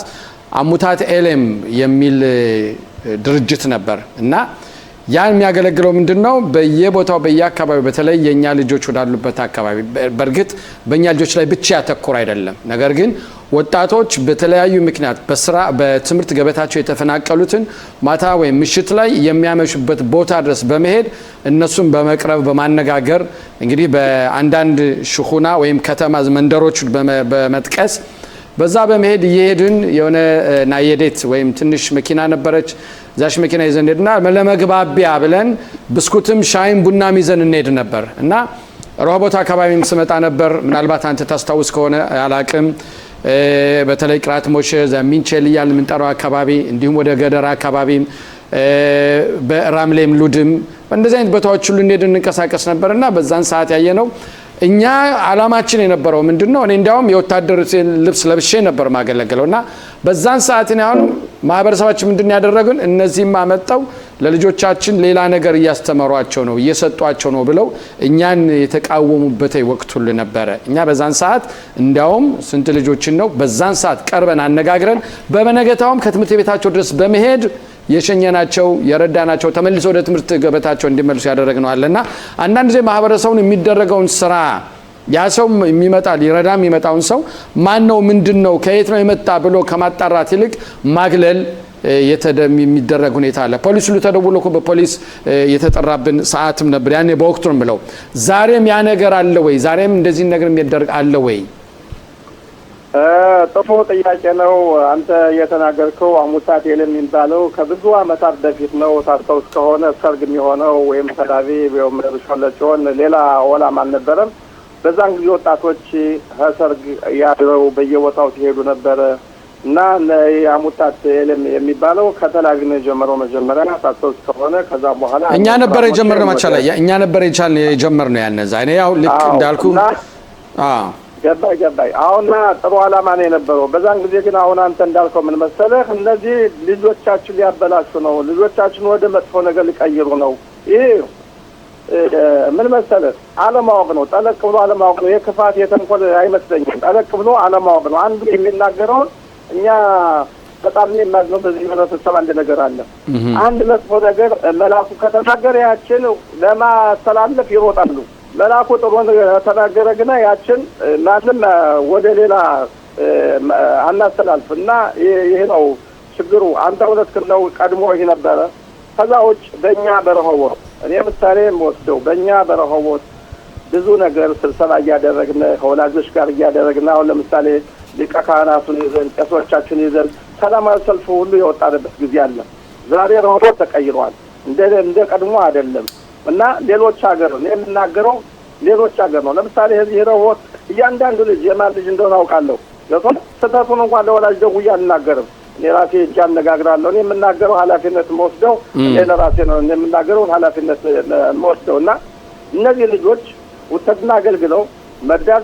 አሙታት ኤሌም የሚል ድርጅት ነበር እና ያን የሚያገለግለው ምንድነው በየቦታው በየአካባቢው በተለይ የኛ ልጆች ወዳሉበት አካባቢ በርግጥ በእኛ ልጆች ላይ ብቻ ያተኮረ አይደለም። ነገር ግን ወጣቶች በተለያዩ ምክንያት በስራ በትምህርት ገበታቸው የተፈናቀሉትን ማታ ወይም ምሽት ላይ የሚያመሹበት ቦታ ድረስ በመሄድ እነሱን በመቅረብ በማነጋገር እንግዲህ በአንዳንድ ሽኹና ወይም ከተማ መንደሮች በመጥቀስ በዛ በመሄድ እየሄድን የሆነ ናየዴት ወይም ትንሽ መኪና ነበረች ዛሽ መኪና ይዘን ሄድና ለመግባቢያ ብለን ብስኩትም ሻይም ቡናም ይዘን እንሄድ ነበር እና ሮቦት አካባቢም ስመጣ ነበር ምናልባት አንተ ታስታውስ ከሆነ አላቅም በተለይ ቅራት ሞሽ ዘሚንቸል ይያል ምንጠራው አካባቢ እንዲሁም ወደ ገደራ አካባቢም በራምሌም ሉድም እንደዚህ አይነት ቦታዎች ሁሉ እንሄድ እንንቀሳቀስ ነበርና በዛን ሰዓት ያየነው እኛ አላማችን የነበረው ምንድነው እኔ እንዲያውም የወታደር ልብስ ለብሼ ነበር ማገለግለውና በዛን ሰዓት ነው አሁን ማህበረሰባችን ምንድን ያደረጉን እነዚህም አመጣው ለልጆቻችን ሌላ ነገር እያስተማሯቸው ነው እየሰጧቸው ነው ብለው እኛን የተቃወሙበት ወቅት ሁሉ ነበረ። እኛ በዛን ሰዓት እንዲያውም ስንት ልጆችን ነው በዛን ሰዓት ቀርበን አነጋግረን በመነገታውም ከትምህርት ቤታቸው ድረስ በመሄድ የሸኘናቸው የረዳናቸው ተመልሶ ወደ ትምህርት ገበታቸው እንዲመልሱ ያደረግነው አለና አንዳንድ ጊዜ ማህበረሰቡን የሚደረገውን ስራ ያ ሰው የሚመጣል ይረዳም የሚመጣውን ሰው ማን ነው ምንድነው ከየት ነው የመጣ ብሎ ከማጣራት ይልቅ ማግለል የሚደረግ ሁኔታ አለ። ፖሊስ ሁሉ ተደውሎ በፖሊስ የተጠራብን ሰዓትም ነበር ያኔ በወቅቱም ብለው ዛሬም ያ ነገር አለ ወይ? ዛሬም እንደዚህ ነገር የሚደረግ አለ ወይ? ጥሩ ጥያቄ ነው። አንተ የተናገርከው አሙታት ኤሌም የሚባለው ከብዙ አመታት በፊት ነው። ታስታውስ ከሆነ ሰርግ የሚሆነው ወይም ተላቪ ወይም ሸለቾን ሌላ ወላም አልነበረም። በዛን ጊዜ ወጣቶች ሰርግ ያድረው በየቦታው ሲሄዱ ነበረ እና አሙታት ኤሌም የሚባለው ከተላቪ ነው የጀመረው መጀመሪያ ታስታውስ ከሆነ ከዛ በኋላ እኛ ነበር የጀመርነው ማቻላ እኛ ነበር የጀመርነው ያነዛ እኔ ያው ልክ እንዳልኩ ገባይ አሁንና ጥሩ አላማ ነው የነበረው። በዛን ጊዜ ግን አሁን አንተ እንዳልከው ምን መሰለህ እነዚህ ልጆቻችን ሊያበላሹ ነው፣ ልጆቻችን ወደ መጥፎ ነገር ሊቀይሩ ነው። ይሄ ምን መሰለህ አለማወቅ ነው፣ ጠለቅ ብሎ አለማወቅ ነው። የክፋት የተንኮል አይመስለኝም፣ ጠለቅ ብሎ አለማወቅ ነው። አንዱ የሚናገረውን እኛ በጣም የማዝነው በዚህ ህብረተሰብ አንድ ነገር አለ። አንድ መጥፎ ነገር መላኩ ከተናገረ ያችን ለማስተላለፍ ይሮጣሉ። መላኩ ጥሩ ነገር ተናገረ ግን ያችን ማንም ወደ ሌላ አናስተላልፍና ይሄ ነው ችግሩ። አንተ እውነት ነው ቀድሞ ይሄ ነበረ። ከዛ ውጭ በእኛ በረሆቦት እኔ ምሳሌ የምወስደው በእኛ በረሆቦት ብዙ ነገር ስብሰባ እያደረግን ከወላጆች ጋር እያደረግን አሁን ለምሳሌ ሊቀ ካህናቱን ይዘን ቄሶቻችን ይዘን ሰላማዊ ሰልፍ ሁሉ የወጣንበት ጊዜ አለ። ዛሬ ረሆቦት ተቀይሯል፣ እንደ ቀድሞ አይደለም። እና ሌሎች ሀገር ነው የምናገረው፣ ሌሎች ሀገር ነው። ለምሳሌ እዚህ ረሆቦት እያንዳንዱ ልጅ የማን ልጅ እንደሆነ አውቃለሁ። ስህተቱን እንኳን ለወላጅ ደውዬ አልናገርም። እኔ ራሴ እጅ አነጋግራለሁ። እኔ የምናገረው ኃላፊነት የምወስደው እኔ ለራሴ ነው የምናገረውን ኃላፊነት የምወስደው እና እነዚህ ልጆች ውትድርና አገልግለው መዳር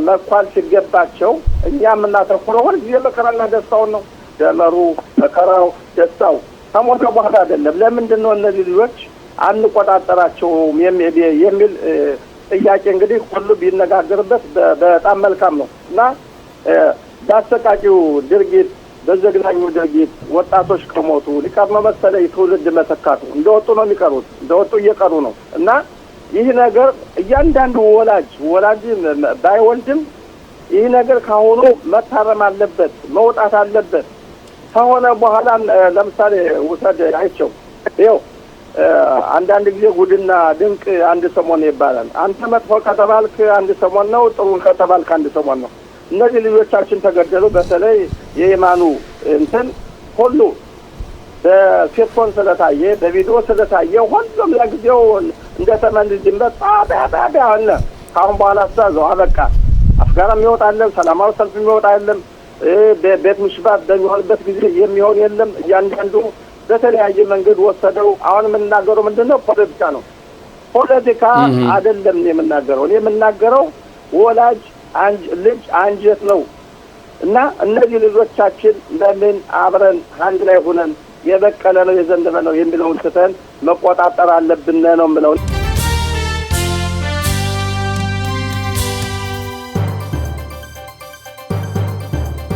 መኳል ሲገባቸው እኛ የምናተኩረው ሁልጊዜ መከራና ደስታውን ነው። ደመሩ መከራው ደስታው ከሞተ በኋላ አይደለም። ለምንድን ነው እነዚህ ልጆች አንቆጣጠራቸውም የሚል ጥያቄ እንግዲህ ሁሉ ቢነጋገርበት በጣም መልካም ነው እና በአሰቃቂው ድርጊት በዘግናኙ ድርጊት ወጣቶች ከሞቱ ሊቀር ነው መሰለኝ ትውልድ መተካቱ እንደወጡ ነው የሚቀሩት፣ እንደወጡ እየቀሩ ነው እና ይህ ነገር እያንዳንዱ ወላጅ ባይወልድም ይህ ነገር ካሁኑ መታረም አለበት፣ መውጣት አለበት። ከሆነ በኋላ ለምሳሌ ውሰድ አይቸው ይኸው አንዳንድ ጊዜ ጉድና ድንቅ አንድ ሰሞን ይባላል። አንተ መጥፎ ከተባልክ አንድ ሰሞን ነው፣ ጥሩ ከተባልክ አንድ ሰሞን ነው። እነዚህ ልጆቻችን ተገደሉ። በተለይ የየማኑ እንትን ሁሉ በፌስፎን ስለታየ በቪዲዮ ስለታየ ሁሉም ለጊዜው እንደተመልጅ በጣም አለ። ካሁን በኋላ አስተዛዘው አበቃ። አፍጋራ የሚወጣ የለም፣ ሰላማዊ ሰልፍ የሚወጣ የለም፣ ቤት ምሽባት በሚሆንበት ጊዜ የሚሆን የለም። እያንዳንዱ በተለያየ መንገድ ወሰደው። አሁን የምንናገረው ምንድነው? ፖለቲካ ነው። ፖለቲካ አይደለም የምናገረው። እኔ የምናገረው ወላጅ ልጅ አንጀት ነው እና እነዚህ ልጆቻችን ለምን አብረን አንድ ላይ ሆነን የበቀለ ነው የዘነበ ነው የሚለውን ትተን መቆጣጠር አለብን ነው የምለው።